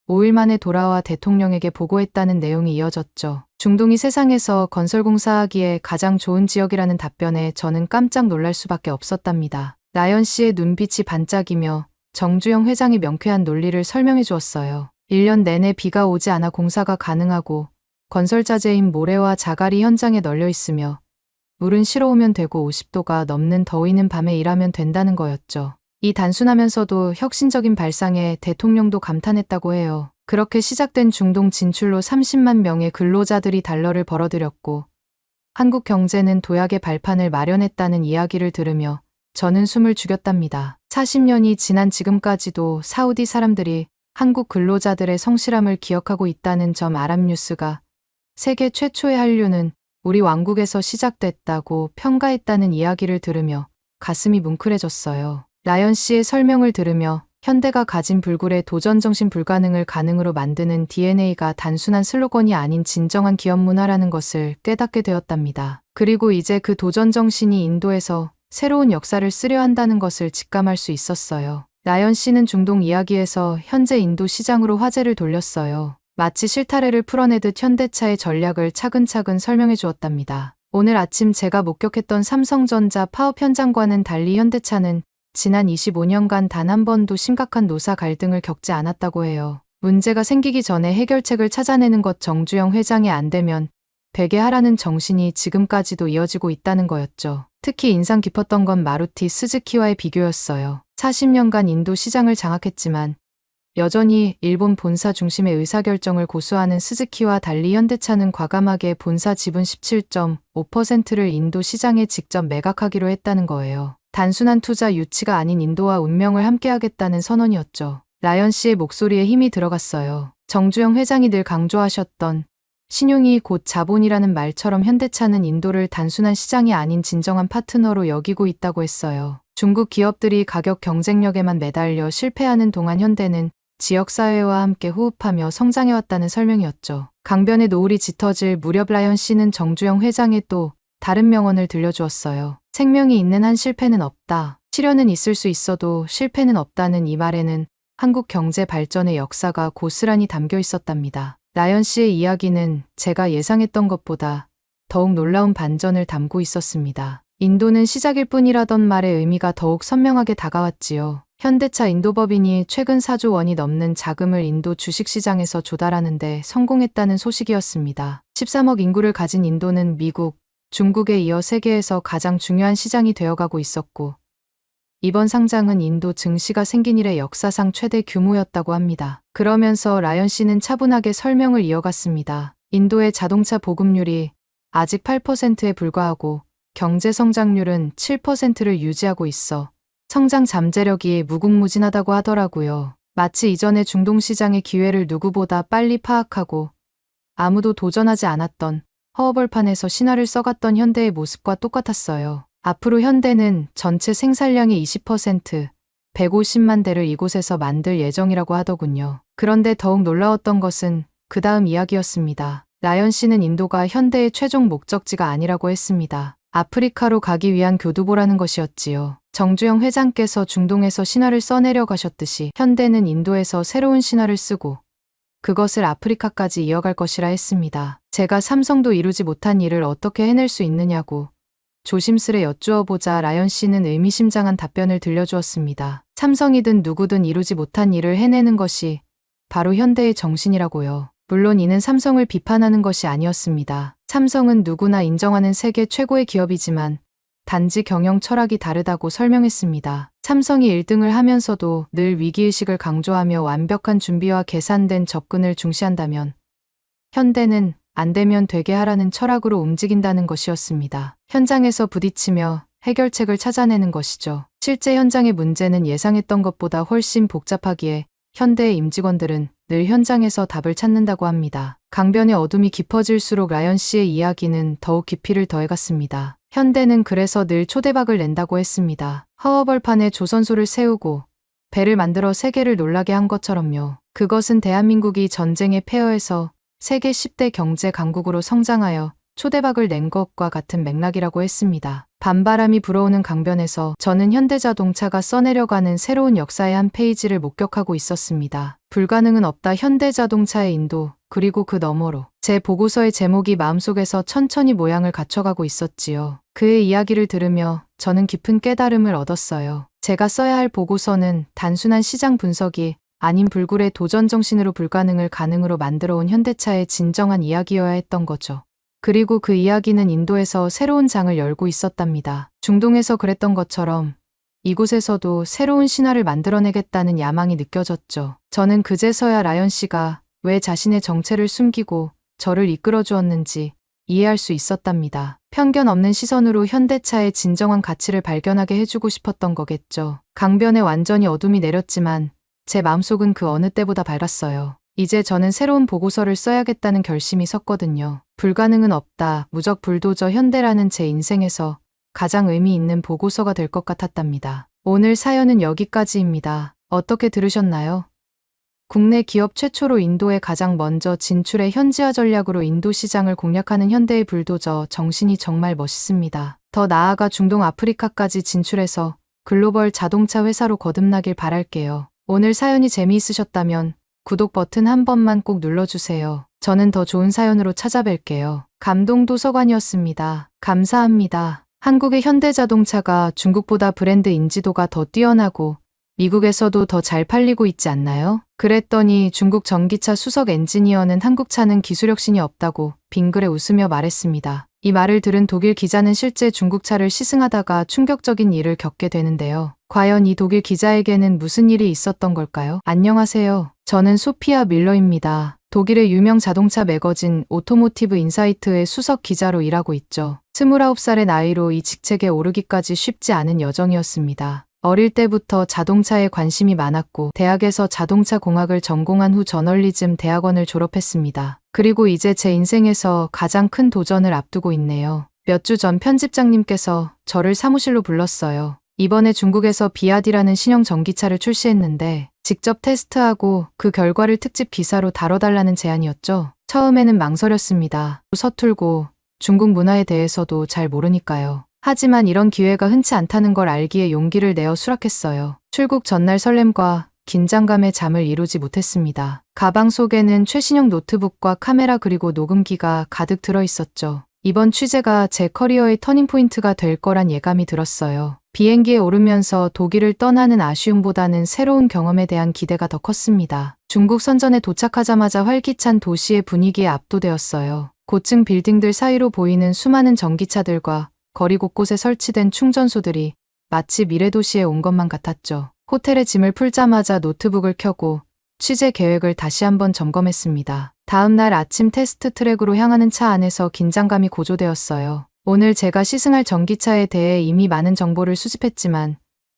5일 만에 돌아와 대통령에게 보고했다는 내용이 이어졌죠. 중동이 세상에서 건설공사하기에 가장 좋은 지역이라는 답변에 저는 깜짝 놀랄 수밖에 없었답니다. 라연 씨의 눈빛이 반짝이며 정주영 회장이 명쾌한 논리를 설명해 주었어요. 1년 내내 비가 오지 않아 공사가 가능하고 건설자재인 모래와 자갈이 현장에 널려 있으며 물은 실어오면 되고 50도가 넘는 더위는 밤에 일하면 된다는 거였죠. 이 단순하면서도 혁신적인 발상에 대통령도 감탄했다고 해요. 그렇게 시작된 중동 진출로 30만 명의 근로자들이 달러를 벌어들였고 한국 경제는 도약의 발판을 마련했다는 이야기를 들으며 저는 숨을 죽였답니다. 40년이 지난 지금까지도 사우디 사람들이 한국 근로자들의 성실함을 기억하고 있다는 점 아랍뉴스가 세계 최초의 한류는 우리 왕국에서 시작됐다고 평가했다는 이야기를 들으며 가슴이 뭉클해졌어요. 라연 씨의 설명을 들으며 현대가 가진 불굴의 도전정신 불가능을 가능으로 만드는 DNA가 단순한 슬로건이 아닌 진정한 기업 문화라는 것을 깨닫게 되었답니다. 그리고 이제 그 도전정신이 인도에서 새로운 역사를 쓰려 한다는 것을 직감할 수 있었어요. 라연 씨는 중동 이야기에서 현재 인도 시장으로 화제를 돌렸어요. 마치 실타래를 풀어내듯 현대차의 전략을 차근차근 설명해 주었답니다. 오늘 아침 제가 목격했던 삼성전자 파업 현장과는 달리 현대차는 지난 25년간 단 한 번도 심각한 노사 갈등을 겪지 않았다고 해요. 문제가 생기기 전에 해결책을 찾아내는 것 정주영 회장이 안 되면 되게 하라는 정신이 지금까지도 이어지고 있다는 거였죠. 특히 인상 깊었던 건 마루티 스즈키와의 비교였어요. 40년간 인도 시장을 장악했지만 여전히 일본 본사 중심의 의사결정을 고수하는 스즈키와 달리 현대차는 과감하게 본사 지분 17.5%를 인도 시장에 직접 매각하기로 했다는 거예요. 단순한 투자 유치가 아닌 인도와 운명을 함께하겠다는 선언이었죠. 라연 씨의 목소리에 힘이 들어갔어요. 정주영 회장이 늘 강조하셨던 신용이 곧 자본이라는 말처럼 현대차는 인도를 단순한 시장이 아닌 진정한 파트너로 여기고 있다고 했어요. 중국 기업들이 가격 경쟁력에만 매달려 실패하는 동안 현대는 지역사회와 함께 호흡하며 성장해왔다는 설명이었죠. 강변의 노을이 짙어질 무렵 라연 씨는 정주영 회장의 또 다른 명언을 들려주었어요. 생명이 있는 한 실패는 없다. 시련은 있을 수 있어도 실패는 없다는 이 말에는 한국 경제 발전의 역사가 고스란히 담겨 있었답니다. 라연 씨의 이야기는 제가 예상했던 것보다 더욱 놀라운 반전을 담고 있었습니다. 인도는 시작일 뿐이라던 말의 의미가 더욱 선명하게 다가왔지요. 현대차 인도법인이 최근 4조 원이 넘는 자금을 인도 주식시장에서 조달하는데 성공했다는 소식이었습니다. 13억 인구를 가진 인도는 미국, 중국에 이어 세계에서 가장 중요한 시장이 되어가고 있었고 이번 상장은 인도 증시가 생긴 이래 역사상 최대 규모였다고 합니다. 그러면서 라연 씨는 차분하게 설명을 이어갔습니다. 인도의 자동차 보급률이 아직 8%에 불과하고 경제 성장률은 7%를 유지하고 있어 성장 잠재력이 무궁무진하다고 하더라고요. 마치 이전의 중동 시장의 기회를 누구보다 빨리 파악하고 아무도 도전하지 않았던 허허벌판에서 신화를 써갔던 현대의 모습과 똑같았어요. 앞으로 현대는 전체 생산량의 20%, 150만 대를 이곳에서 만들 예정이라고 하더군요. 그런데 더욱 놀라웠던 것은 그 다음 이야기였습니다. 라연 씨는 인도가 현대의 최종 목적지가 아니라고 했습니다. 아프리카로 가기 위한 교두보라는 것이었지요. 정주영 회장께서 중동에서 신화를 써내려 가셨듯이 현대는 인도에서 새로운 신화를 쓰고 그것을 아프리카까지 이어갈 것이라 했습니다. 제가 삼성도 이루지 못한 일을 어떻게 해낼 수 있느냐고 조심스레 여쭈어보자 라연 씨는 의미심장한 답변을 들려주었습니다. 삼성이든 누구든 이루지 못한 일을 해내는 것이 바로 현대의 정신이라고요. 물론 이는 삼성을 비판하는 것이 아니었습니다. 삼성은 누구나 인정하는 세계 최고의 기업이지만 단지 경영 철학이 다르다고 설명했습니다. 삼성이 1등을 하면서도 늘 위기의식을 강조하며 완벽한 준비와 계산된 접근을 중시한다면 현대는 안 되면 되게 하라는 철학으로 움직인다는 것이었습니다. 현장에서 부딪히며 해결책을 찾아내는 것이죠. 실제 현장의 문제는 예상했던 것보다 훨씬 복잡하기에 현대의 임직원들은 늘 현장에서 답을 찾는다고 합니다. 강변의 어둠이 깊어질수록 라연 씨의 이야기는 더욱 깊이를 더해갔습니다. 현대는 그래서 늘 초대박을 낸다고 했습니다. 허허벌판에 조선소를 세우고 배를 만들어 세계를 놀라게 한 것처럼요. 그것은 대한민국이 전쟁의 폐허에서 세계 10대 경제 강국으로 성장하여 초대박을 낸 것과 같은 맥락이라고 했습니다. 밤바람이 불어오는 강변에서 저는 현대자동차가 써내려가는 새로운 역사의 한 페이지를 목격하고 있었습니다. 불가능은 없다 현대자동차의 인도, 그리고 그 너머로. 제 보고서의 제목이 마음속에서 천천히 모양을 갖춰가고 있었지요. 그의 이야기를 들으며 저는 깊은 깨달음을 얻었어요. 제가 써야 할 보고서는 단순한 시장 분석이 아닌 불굴의 도전 정신으로 불가능을 가능으로 만들어 온 현대차의 진정한 이야기여야 했던 거죠. 그리고 그 이야기는 인도에서 새로운 장을 열고 있었답니다. 중동에서 그랬던 것처럼 이곳에서도 새로운 신화를 만들어내겠다는 야망이 느껴졌죠. 저는 그제서야 라연 씨가 왜 자신의 정체를 숨기고 저를 이끌어 주었는지 이해할 수 있었답니다. 편견 없는 시선으로 현대차의 진정한 가치를 발견하게 해주고 싶었던 거겠죠. 강변에 완전히 어둠이 내렸지만 제 마음속은 그 어느 때보다 밝았어요. 이제 저는 새로운 보고서를 써야겠다는 결심이 섰거든요. 불가능은 없다, 무적 불도저 현대라는 제 인생에서 가장 의미 있는 보고서가 될 것 같았답니다. 오늘 사연은 여기까지입니다. 어떻게 들으셨나요? 국내 기업 최초로 인도에 가장 먼저 진출해 현지화 전략으로 인도 시장을 공략하는 현대의 불도저 정신이 정말 멋있습니다. 더 나아가 중동 아프리카까지 진출해서 글로벌 자동차 회사로 거듭나길 바랄게요. 오늘 사연이 재미있으셨다면 구독 버튼 한 번만 꼭 눌러주세요. 저는 더 좋은 사연으로 찾아뵐게요. 감동도서관이었습니다. 감사합니다. 한국의 현대자동차가 중국보다 브랜드 인지도가 더 뛰어나고 미국에서도 더 잘 팔리고 있지 않나요? 그랬더니 중국 전기차 수석 엔지니어는 한국차는 기술혁신이 없다고 빙그레 웃으며 말했습니다. 이 말을 들은 독일 기자는 실제 중국차를 시승하다가 충격적인 일을 겪게 되는데요. 과연 이 독일 기자에게는 무슨 일이 있었던 걸까요? 안녕하세요. 저는 소피아 밀러입니다. 독일의 유명 자동차 매거진 오토모티브 인사이트의 수석 기자로 일하고 있죠. 29살의 나이로 이 직책에 오르기까지 쉽지 않은 여정이었습니다. 어릴 때부터 자동차에 관심이 많았고 대학에서 자동차 공학을 전공한 후 저널리즘 대학원을 졸업했습니다. 그리고 이제 제 인생에서 가장 큰 도전을 앞두고 있네요. 몇 주 전 편집장님께서 저를 사무실로 불렀어요. 이번에 중국에서 비아디라는 신형 전기차를 출시했는데 직접 테스트하고 그 결과를 특집 기사로 다뤄달라는 제안이었죠. 처음에는 망설였습니다. 서툴고 중국 문화에 대해서도 잘 모르니까요. 하지만 이런 기회가 흔치 않다는 걸 알기에 용기를 내어 수락했어요. 출국 전날 설렘과 긴장감에 잠을 이루지 못했습니다. 가방 속에는 최신형 노트북과 카메라 그리고 녹음기가 가득 들어 있었죠. 이번 취재가 제 커리어의 터닝포인트가 될 거란 예감이 들었어요. 비행기에 오르면서 독일을 떠나는 아쉬움보다는 새로운 경험에 대한 기대가 더 컸습니다. 중국 선전에 도착하자마자 활기찬 도시의 분위기에 압도되었어요. 고층 빌딩들 사이로 보이는 수많은 전기차들과 거리 곳곳에 설치된 충전소들이 마치 미래도시에 온 것만 같았죠. 호텔에 짐을 풀자마자 노트북을 켜고 취재 계획을 다시 한번 점검했습니다. 다음 날 아침 테스트 트랙으로 향하는 차 안에서 긴장감이 고조되었어요. 오늘 제가 시승할 전기차에 대해 이미 많은 정보를 수집했지만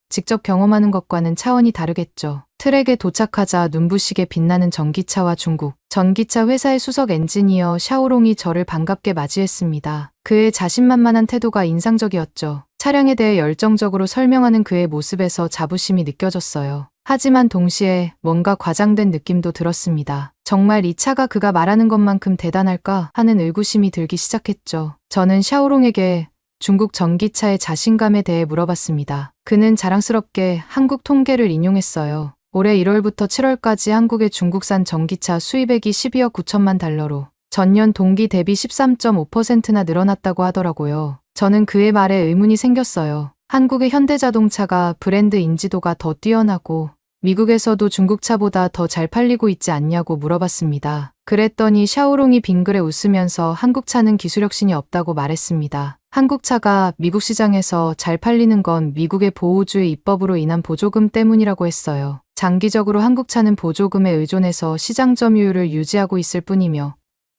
직접 경험하는 것과는 차원이 다르겠죠. 트랙에 도착하자 눈부시게 빛나는 전기차와 중국 전기차 회사의 수석 엔지니어 샤오롱이 저를 반갑게 맞이했습니다. 그의 자신만만한 태도가 인상적이었죠. 차량에 대해 열정적으로 설명하는 그의 모습에서 자부심이 느껴졌어요. 하지만 동시에 뭔가 과장된 느낌도 들었습니다. 정말 이 차가 그가 말하는 것만큼 대단할까 하는 의구심이 들기 시작했죠. 저는 샤오롱에게 중국 전기차의 자신감에 대해 물어봤습니다. 그는 자랑스럽게 한국 통계를 인용했어요. 올해 1월부터 7월까지 한국의 중국산 전기차 수입액이 12억 9천만 달러로 전년 동기 대비 13.5%나 늘어났다고 하더라고요. 저는 그의 말에 의문이 생겼어요. 한국의 현대자동차가 브랜드 인지도가 더 뛰어나고 미국에서도 중국차보다 더 잘 팔리고 있지 않냐고 물어봤습니다. 그랬더니 샤오롱이 빙그레 웃으면서 한국차는 기술혁신이 없다고 말했습니다. 한국차가 미국 시장에서 잘 팔리는 건 미국의 보호주의 입법으로 인한 보조금 때문이라고 했어요. 장기적으로 한국차는 보조금에 의존해서 시장 점유율을 유지하고 있을 뿐이며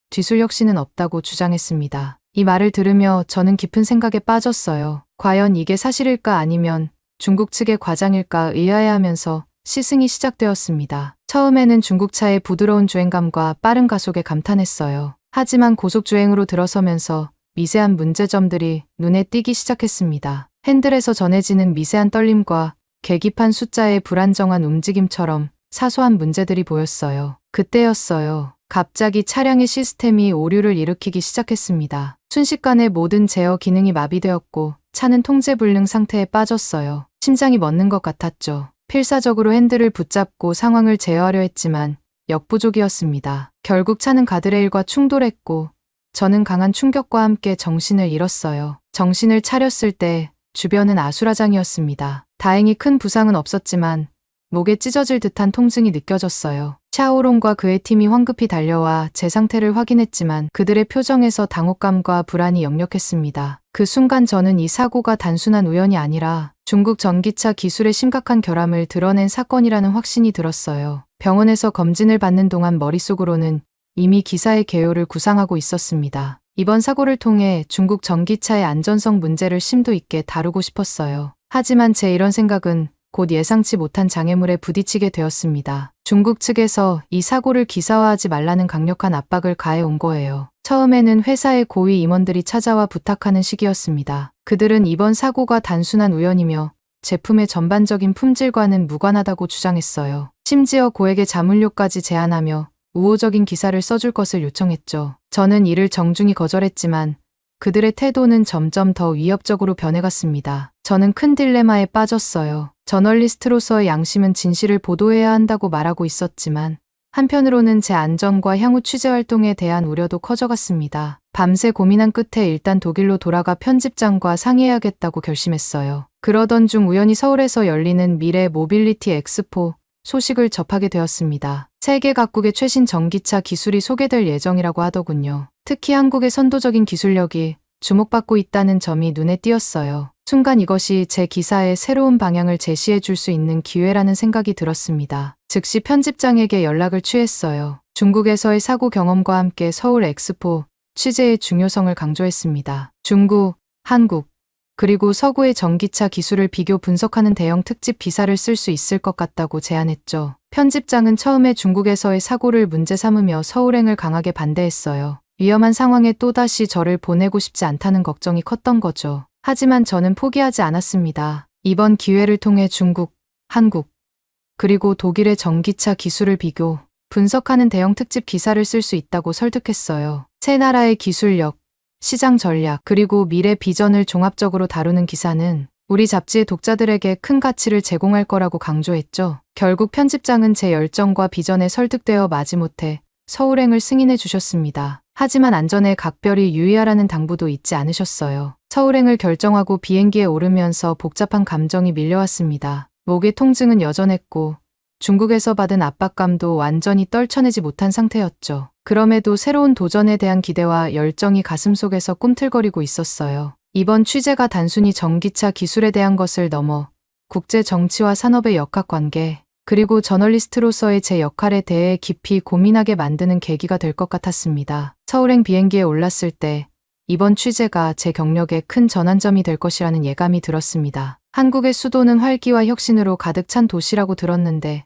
기술 혁신은 없다고 주장했습니다. 이 말을 들으며 저는 깊은 생각에 빠졌어요. 과연 이게 사실일까 아니면 중국 측의 과장일까 의아해하면서 시승이 시작되었습니다. 처음에는 중국차의 부드러운 주행감과 빠른 가속에 감탄했어요. 하지만 고속주행으로 들어서면서 미세한 문제점들이 눈에 띄기 시작했습니다. 핸들에서 전해지는 미세한 떨림과 계기판 숫자의 불안정한 움직임처럼 사소한 문제들이 보였어요. 그때였어요. 갑자기 차량의 시스템이 오류를 일으키기 시작했습니다. 순식간에 모든 제어 기능이 마비되었고 차는 통제불능 상태에 빠졌어요. 심장이 멎는 것 같았죠. 필사적으로 핸들을 붙잡고 상황을 제어하려 했지만 역부족이었습니다. 결국 차는 가드레일과 충돌했고 저는 강한 충격과 함께 정신을 잃었어요. 정신을 차렸을 때 주변은 아수라장이었습니다. 다행히 큰 부상은 없었지만 목에 찢어질 듯한 통증이 느껴졌어요. 샤오롱과 그의 팀이 황급히 달려와 제 상태를 확인했지만 그들의 표정에서 당혹감과 불안이 역력했습니다. 그 순간 저는 이 사고가 단순한 우연이 아니라 중국 전기차 기술의 심각한 결함을 드러낸 사건이라는 확신이 들었어요. 병원에서 검진을 받는 동안 머릿속으로는 이미 기사의 개요를 구상하고 있었습니다. 이번 사고를 통해 중국 전기차의 안전성 문제를 심도 있게 다루고 싶었어요. 하지만 제 이런 생각은 곧 예상치 못한 장애물에 부딪히게 되었습니다. 중국 측에서 이 사고를 기사화하지 말라는 강력한 압박을 가해온 거예요. 처음에는 회사의 고위 임원들이 찾아와 부탁하는 시기였습니다. 그들은 이번 사고가 단순한 우연이며 제품의 전반적인 품질과는 무관하다고 주장했어요. 심지어 고액의 자문료까지 제안하며 우호적인 기사를 써줄 것을 요청했죠. 저는 이를 정중히 거절했지만 그들의 태도는 점점 더 위협적으로 변해갔습니다. 저는 큰 딜레마에 빠졌어요. 저널리스트로서의 양심은 진실을 보도해야 한다고 말하고 있었지만 한편으로는 제 안전과 향후 취재 활동에 대한 우려도 커져갔습니다. 밤새 고민한 끝에 일단 독일로 돌아가 편집장과 상의해야겠다고 결심했어요. 그러던 중 우연히 서울에서 열리는 미래 모빌리티 엑스포 소식을 접하게 되었습니다. 세계 각국의 최신 전기차 기술이 소개될 예정이라고 하더군요. 특히 한국의 선도적인 기술력이 주목받고 있다는 점이 눈에 띄었어요. 순간 이것이 제 기사의 새로운 방향을 제시해 줄 수 있는 기회라는 생각이 들었습니다. 즉시 편집장에게 연락을 취했어요. 중국에서의 사고 경험과 함께 서울 엑스포 취재의 중요성을 강조했습니다. 중국, 한국, 그리고 서구의 전기차 기술을 비교 분석하는 대형 특집 기사를 쓸 수 있을 것 같다고 제안했죠. 편집장은 처음에 중국에서의 사고를 문제 삼으며 서울행을 강하게 반대했어요. 위험한 상황에 또다시 저를 보내고 싶지 않다는 걱정이 컸던 거죠. 하지만 저는 포기하지 않았습니다. 이번 기회를 통해 중국, 한국, 그리고 독일의 전기차 기술을 비교, 분석하는 대형 특집 기사를 쓸 수 있다고 설득했어요. 세 나라의 기술력, 시장 전략, 그리고 미래 비전을 종합적으로 다루는 기사는 우리 잡지의 독자들에게 큰 가치를 제공할 거라고 강조했죠. 결국 편집장은 제 열정과 비전에 설득되어 마지못해 서울행을 승인해 주셨습니다. 하지만 안전에 각별히 유의하라는 당부도 잊지 않으셨어요. 서울행을 결정하고 비행기에 오르면서 복잡한 감정이 밀려왔습니다. 목의 통증은 여전했고 중국에서 받은 압박감도 완전히 떨쳐내지 못한 상태였죠. 그럼에도 새로운 도전에 대한 기대와 열정이 가슴속에서 꿈틀거리고 있었어요. 이번 취재가 단순히 전기차 기술에 대한 것을 넘어 국제 정치와 산업의 역학관계, 그리고 저널리스트로서의 제 역할에 대해 깊이 고민하게 만드는 계기가 될 것 같았습니다. 서울행 비행기에 올랐을 때 이번 취재가 제 경력에 큰 전환점이 될 것이라는 예감이 들었습니다. 한국의 수도는 활기와 혁신으로 가득 찬 도시라고 들었는데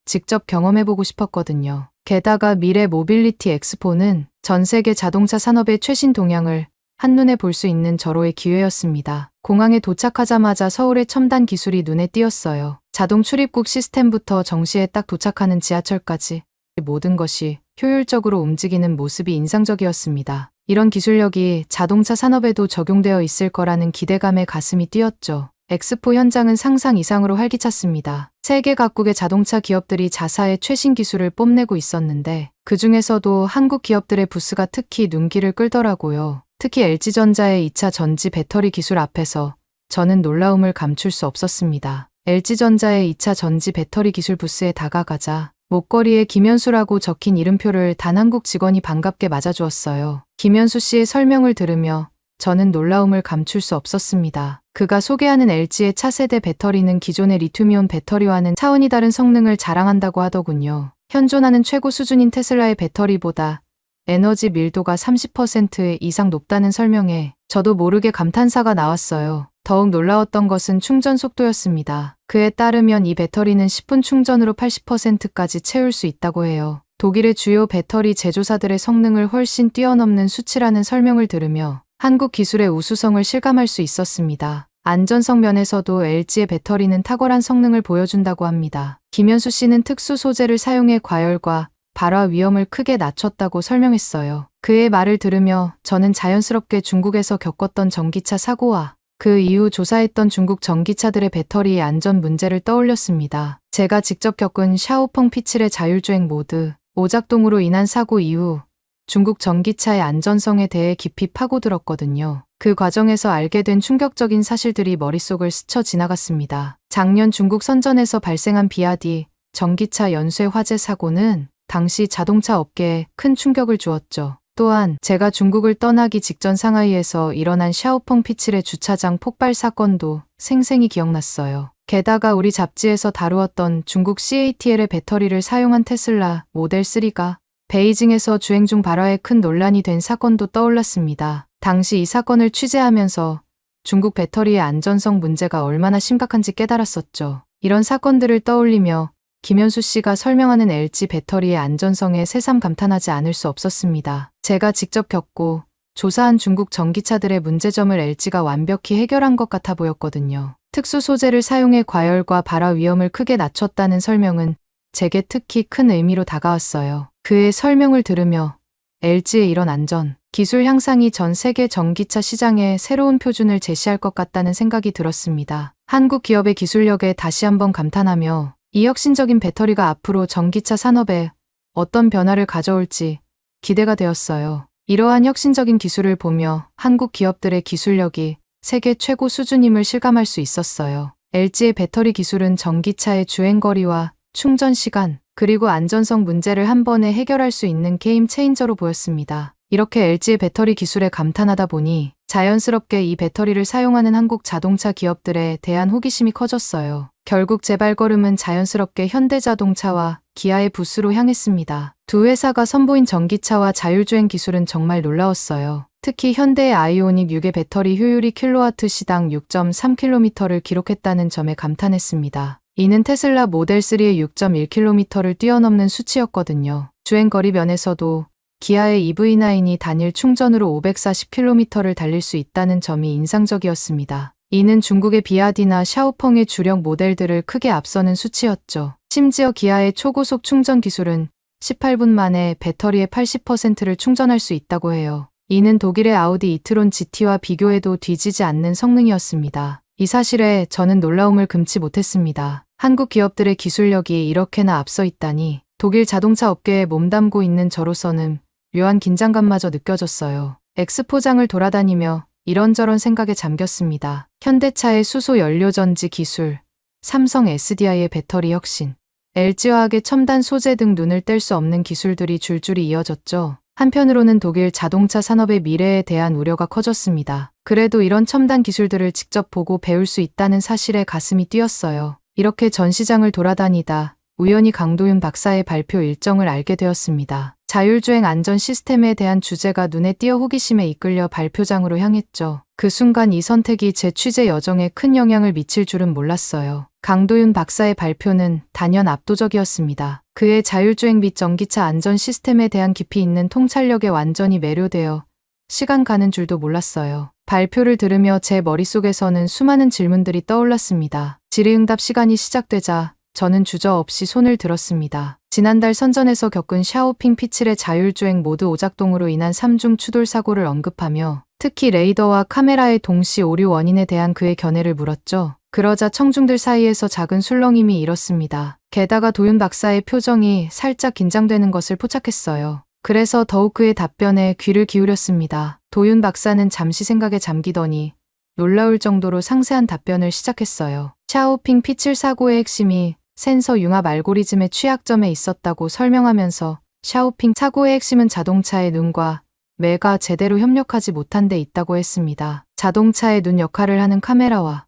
직접 경험해보고 싶었거든요. 게다가 미래 모빌리티 엑스포는 전 세계 자동차 산업의 최신 동향을 한눈에 볼 수 있는 절호의 기회였습니다. 공항에 도착하자마자 서울의 첨단 기술이 눈에 띄었어요. 자동 출입국 시스템부터 정시에 딱 도착하는 지하철까지 모든 것이 효율적으로 움직이는 모습이 인상적이었습니다. 이런 기술력이 자동차 산업에도 적용되어 있을 거라는 기대감에 가슴이 뛰었죠. 엑스포 현장은 상상 이상으로 활기찼습니다. 세계 각국의 자동차 기업들이 자사의 최신 기술을 뽐내고 있었는데 그 중에서도 한국 기업들의 부스가 특히 눈길을 끌더라고요. 특히 LG전자의 2차 전지 배터리 기술 앞에서 저는 놀라움을 감출 수 없었습니다. LG전자의 2차 전지 배터리 기술 부스에 다가가자 목걸이에 김현수라고 적힌 이름표를 단 한국 직원이 반갑게 맞아주었어요. 김현수 씨의 설명을 들으며 저는 놀라움을 감출 수 없었습니다. 그가 소개하는 LG의 차세대 배터리는 기존의 리튬이온 배터리와는 차원이 다른 성능을 자랑한다고 하더군요. 현존하는 최고 수준인 테슬라의 배터리보다 에너지 밀도가 30% 이상 높다는 설명에 저도 모르게 감탄사가 나왔어요. 더욱 놀라웠던 것은 충전 속도였습니다. 그에 따르면 이 배터리는 10분 충전으로 80%까지 채울 수 있다고 해요. 독일의 주요 배터리 제조사들의 성능을 훨씬 뛰어넘는 수치라는 설명을 들으며 한국 기술의 우수성을 실감할 수 있었습니다. 안전성 면에서도 LG의 배터리는 탁월한 성능을 보여준다고 합니다. 김현수 씨는 특수 소재를 사용해 과열과 발화 위험을 크게 낮췄다고 설명했어요. 그의 말을 들으며 저는 자연스럽게 중국에서 겪었던 전기차 사고와 그 이후 조사했던 중국 전기차들의 배터리의 안전 문제를 떠올렸습니다. 제가 직접 겪은 샤오펑 P7의 자율주행 모드 오작동으로 인한 사고 이후 중국 전기차의 안전성에 대해 깊이 파고들었거든요. 그 과정에서 알게 된 충격적인 사실들이 머릿속을 스쳐 지나갔습니다. 작년 중국 선전에서 발생한 비아디 전기차 연쇄 화재 사고는 당시 자동차 업계에 큰 충격을 주었죠. 또한 제가 중국을 떠나기 직전 상하이에서 일어난 샤오펑 P7의 주차장 폭발 사건도 생생히 기억났어요. 게다가 우리 잡지에서 다루었던 중국 CATL의 배터리를 사용한 테슬라 모델 3가 베이징에서 주행 중 발화에 큰 논란이 된 사건도 떠올랐습니다. 당시 이 사건을 취재하면서 중국 배터리의 안전성 문제가 얼마나 심각한지 깨달았었죠. 이런 사건들을 떠올리며 김현수 씨가 설명하는 LG 배터리의 안전성에 새삼 감탄하지 않을 수 없었습니다. 제가 직접 겪고 조사한 중국 전기차들의 문제점을 LG가 완벽히 해결한 것 같아 보였거든요. 특수 소재를 사용해 과열과 발화 위험을 크게 낮췄다는 설명은 제게 특히 큰 의미로 다가왔어요. 그의 설명을 들으며 LG의 이런 안전, 기술 향상이 전 세계 전기차 시장에 새로운 표준을 제시할 것 같다는 생각이 들었습니다. 한국 기업의 기술력에 다시 한번 감탄하며 이 혁신적인 배터리가 앞으로 전기차 산업에 어떤 변화를 가져올지 기대가 되었어요. 이러한 혁신적인 기술을 보며 한국 기업들의 기술력이 세계 최고 수준임을 실감할 수 있었어요. LG의 배터리 기술은 전기차의 주행거리와 충전 시간, 그리고 안전성 문제를 한 번에 해결할 수 있는 게임 체인저로 보였습니다. 이렇게 LG의 배터리 기술에 감탄하다 보니 자연스럽게 이 배터리를 사용하는 한국 자동차 기업들에 대한 호기심이 커졌어요. 결국 제 발걸음은 자연스럽게 현대자동차와 기아의 부스로 향했습니다. 두 회사가 선보인 전기차와 자율주행 기술은 정말 놀라웠어요. 특히 현대의 아이오닉 6의 배터리 효율이 킬로와트 시당 6.3km를 기록했다는 점에 감탄했습니다. 이는 테슬라 모델 3의 6.1km를 뛰어넘는 수치였거든요. 주행거리 면에서도 기아의 EV9이 단일 충전으로 540km를 달릴 수 있다는 점이 인상적이었습니다. 이는 중국의 비아디나 샤오펑의 주력 모델들을 크게 앞서는 수치였죠. 심지어 기아의 초고속 충전 기술은 18분 만에 배터리의 80%를 충전할 수 있다고 해요. 이는 독일의 아우디 이트론 GT와 비교해도 뒤지지 않는 성능이었습니다. 이 사실에 저는 놀라움을 금치 못했습니다. 한국 기업들의 기술력이 이렇게나 앞서 있다니 독일 자동차 업계에 몸담고 있는 저로서는 묘한 긴장감마저 느껴졌어요. 엑스포장을 돌아다니며 이런저런 생각에 잠겼습니다. 현대차의 수소 연료전지 기술, 삼성 SDI의 배터리 혁신, LG화학의 첨단 소재 등 눈을 뗄 수 없는 기술들이 줄줄이 이어졌죠. 한편으로는 독일 자동차 산업의 미래에 대한 우려가 커졌습니다. 그래도 이런 첨단 기술들을 직접 보고 배울 수 있다는 사실에 가슴이 뛰었어요. 이렇게 전 시장을 돌아다니다 우연히 강도윤 박사의 발표 일정을 알게 되었습니다. 자율주행 안전 시스템에 대한 주제가 눈에 띄어 호기심에 이끌려 발표장으로 향했죠. 그 순간 이 선택이 제 취재 여정에 큰 영향을 미칠 줄은 몰랐어요. 강도윤 박사의 발표는 단연 압도적이었습니다. 그의 자율주행 및 전기차 안전 시스템에 대한 깊이 있는 통찰력에 완전히 매료되어 시간 가는 줄도 몰랐어요. 발표를 들으며 제 머릿속에서는 수많은 질문들이 떠올랐습니다. 질의응답 시간이 시작되자 저는 주저없이 손을 들었습니다. 지난달 선전에서 겪은 샤오핑 P7의 자율주행 모드 오작동으로 인한 3중 추돌 사고를 언급하며 특히 레이더와 카메라의 동시 오류 원인에 대한 그의 견해를 물었죠. 그러자 청중들 사이에서 작은 술렁임이 일었습니다. 게다가 도윤 박사의 표정이 살짝 긴장되는 것을 포착했어요. 그래서 더욱 그의 답변에 귀를 기울였습니다. 도윤 박사는 잠시 생각에 잠기더니 놀라울 정도로 상세한 답변을 시작했어요. 샤오핑 P7 사고의 핵심이 센서 융합 알고리즘의 취약점에 있었다고 설명하면서 샤오핑 사고의 핵심은 자동차의 눈과 뇌가 제대로 협력하지 못한 데 있다고 했습니다. 자동차의 눈 역할을 하는 카메라와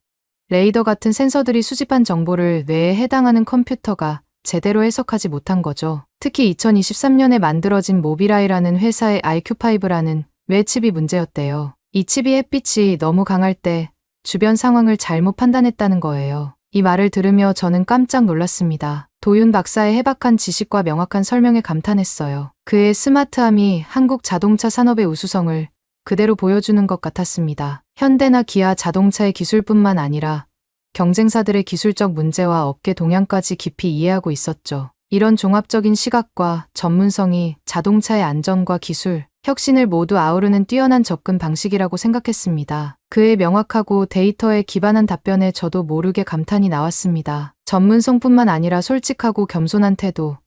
레이더 같은 센서들이 수집한 정보를 뇌에 해당하는 컴퓨터가 제대로 해석하지 못한 거죠. 특히 2023년에 만들어진 모비라이라는 회사의 IQ5라는 뇌 칩이 문제였대요. 이 칩이 햇빛이 너무 강할 때 주변 상황을 잘못 판단했다는 거예요. 이 말을 들으며 저는 깜짝 놀랐습니다. 도윤 박사의 해박한 지식과 명확한 설명에 감탄했어요. 그의 스마트함이 한국 자동차 산업의 우수성을 그대로 보여주는 것 같았습니다. 현대나 기아 자동차의 기술뿐만 아니라 경쟁사들의 기술적 문제와 업계 동향까지 깊이 이해하고 있었죠. 이런 종합적인 시각과 전문성이 자동차의 안전과 기술, 혁신을 모두 아우르는 뛰어난 접근 방식이라고 생각했습니다. 그의 명확하고 데이터에 기반한 답변에 저도 모르게 감탄이 나왔습니다. 전문성뿐만 아니라 솔직하고 겸손한 태도,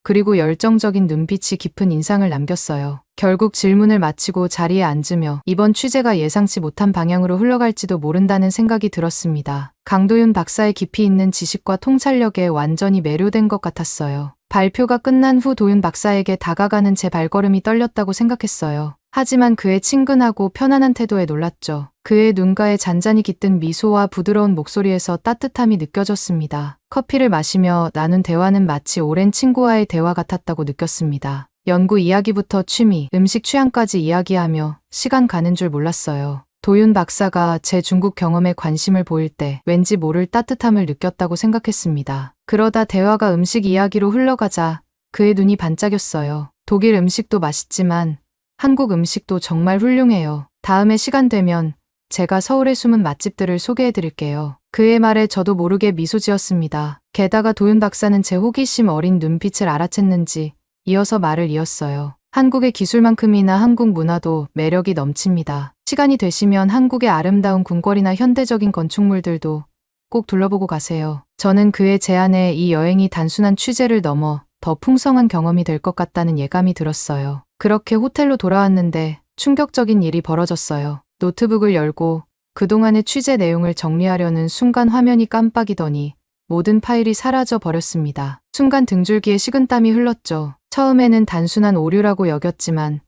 그리고 열정적인 눈빛이 깊은 인상을 남겼어요. 결국 질문을 마치고 자리에 앉으며 이번 취재가 예상치 못한 방향으로 흘러갈지도 모른다는 생각이 들었습니다. 강도윤 박사의 깊이 있는 지식과 통찰력에 완전히 매료된 것 같았어요. 발표가 끝난 후 도윤 박사에게 다가가는 제 발걸음이 떨렸다고 생각했어요. 하지만 그의 친근하고 편안한 태도에 놀랐죠. 그의 눈가에 잔잔히 깃든 미소와 부드러운 목소리에서 따뜻함이 느껴졌습니다. 커피를 마시며 나눈 대화는 마치 오랜 친구와의 대화 같았다고 느꼈습니다. 연구 이야기부터 취미, 음식 취향까지 이야기하며 시간 가는 줄 몰랐어요. 도윤 박사가 제 중국 경험에 관심을 보일 때 왠지 모를 따뜻함을 느꼈다고 생각했습니다. 그러다 대화가 음식 이야기로 흘러가자 그의 눈이 반짝였어요. 독일 음식도 맛있지만 한국 음식도 정말 훌륭해요. 다음에 시간 되면 제가 서울의 숨은 맛집들을 소개해드릴게요. 그의 말에 저도 모르게 미소 지었습니다. 게다가 도윤 박사는 제 호기심 어린 눈빛을 알아챘는지 이어서 말을 이었어요. 한국의 기술만큼이나 한국 문화도 매력이 넘칩니다. 시간이 되시면 한국의 아름다운 궁궐이나 현대적인 건축물들도 꼭 둘러보고 가세요. 저는 그의 제안에 이 여행이 단순한 취재를 넘어 더 풍성한 경험이 될 것 같다는 예감이 들었어요. 그렇게 호텔로 돌아왔는데 충격적인 일이 벌어졌어요. 노트북을 열고 그동안의 취재 내용을 정리하려는 순간 화면이 깜빡이더니 모든 파일이 사라져 버렸습니다. 순간 등줄기에 식은땀이 흘렀죠. 처음에는 단순한 오류라고 여겼지만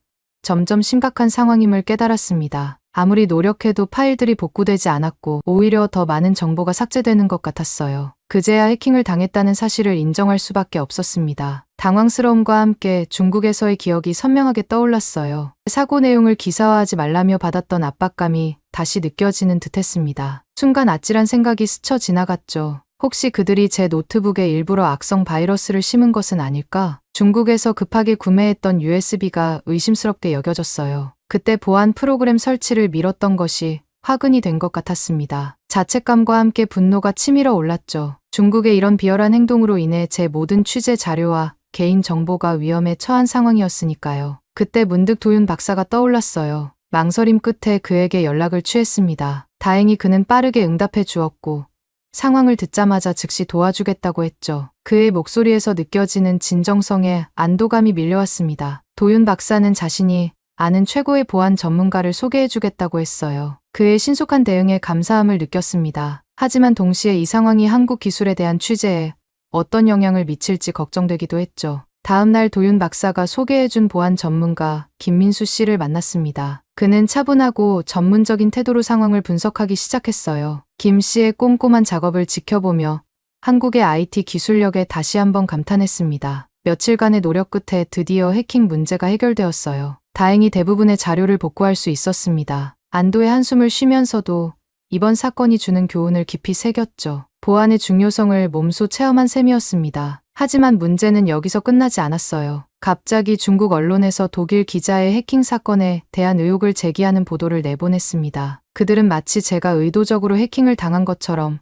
점점 심각한 상황임을 깨달았습니다. 아무리 노력해도 파일들이 복구되지 않았고 오히려 더 많은 정보가 삭제되는 것 같았어요. 그제야 해킹을 당했다는 사실을 인정할 수밖에 없었습니다. 당황스러움과 함께 중국에서의 기억이 선명하게 떠올랐어요. 사고 내용을 기사화하지 말라며 받았던 압박감이 다시 느껴지는 듯했습니다. 순간 아찔한 생각이 스쳐 지나갔죠. 혹시 그들이 제 노트북에 일부러 악성 바이러스를 심은 것은 아닐까? 중국에서 급하게 구매했던 USB가 의심스럽게 여겨졌어요. 그때 보안 프로그램 설치를 미뤘던 것이 화근이 된 것 같았습니다. 자책감과 함께 분노가 치밀어 올랐죠. 중국의 이런 비열한 행동으로 인해 제 모든 취재 자료와 개인 정보가 위험에 처한 상황이었으니까요. 그때 문득 도윤 박사가 떠올랐어요. 망설임 끝에 그에게 연락을 취했습니다. 다행히 그는 빠르게 응답해 주었고 상황을 듣자마자 즉시 도와주겠다고 했죠. 그의 목소리에서 느껴지는 진정성에 안도감이 밀려왔습니다. 도윤 박사는 자신이 아는 최고의 보안 전문가를 소개해주겠다고 했어요. 그의 신속한 대응에 감사함을 느꼈습니다. 하지만 동시에 이 상황이 한국 기술에 대한 취재에 어떤 영향을 미칠지 걱정되기도 했죠. 다음 날 도윤 박사가 소개해준 보안 전문가 김민수 씨를 만났습니다. 그는 차분하고 전문적인 태도로 상황을 분석하기 시작했어요. 김 씨의 꼼꼼한 작업을 지켜보며 한국의 IT 기술력에 다시 한번 감탄했습니다. 며칠간의 노력 끝에 드디어 해킹 문제가 해결되었어요. 다행히 대부분의 자료를 복구할 수 있었습니다. 안도의 한숨을 쉬면서도 이번 사건이 주는 교훈을 깊이 새겼죠. 보안의 중요성을 몸소 체험한 셈이었습니다. 하지만 문제는 여기서 끝나지 않았어요. 갑자기 중국 언론에서 독일 기자의 해킹 사건에 대한 의혹을 제기하는 보도를 내보냈습니다. 그들은 마치 제가 의도적으로 해킹을 당한 것처럼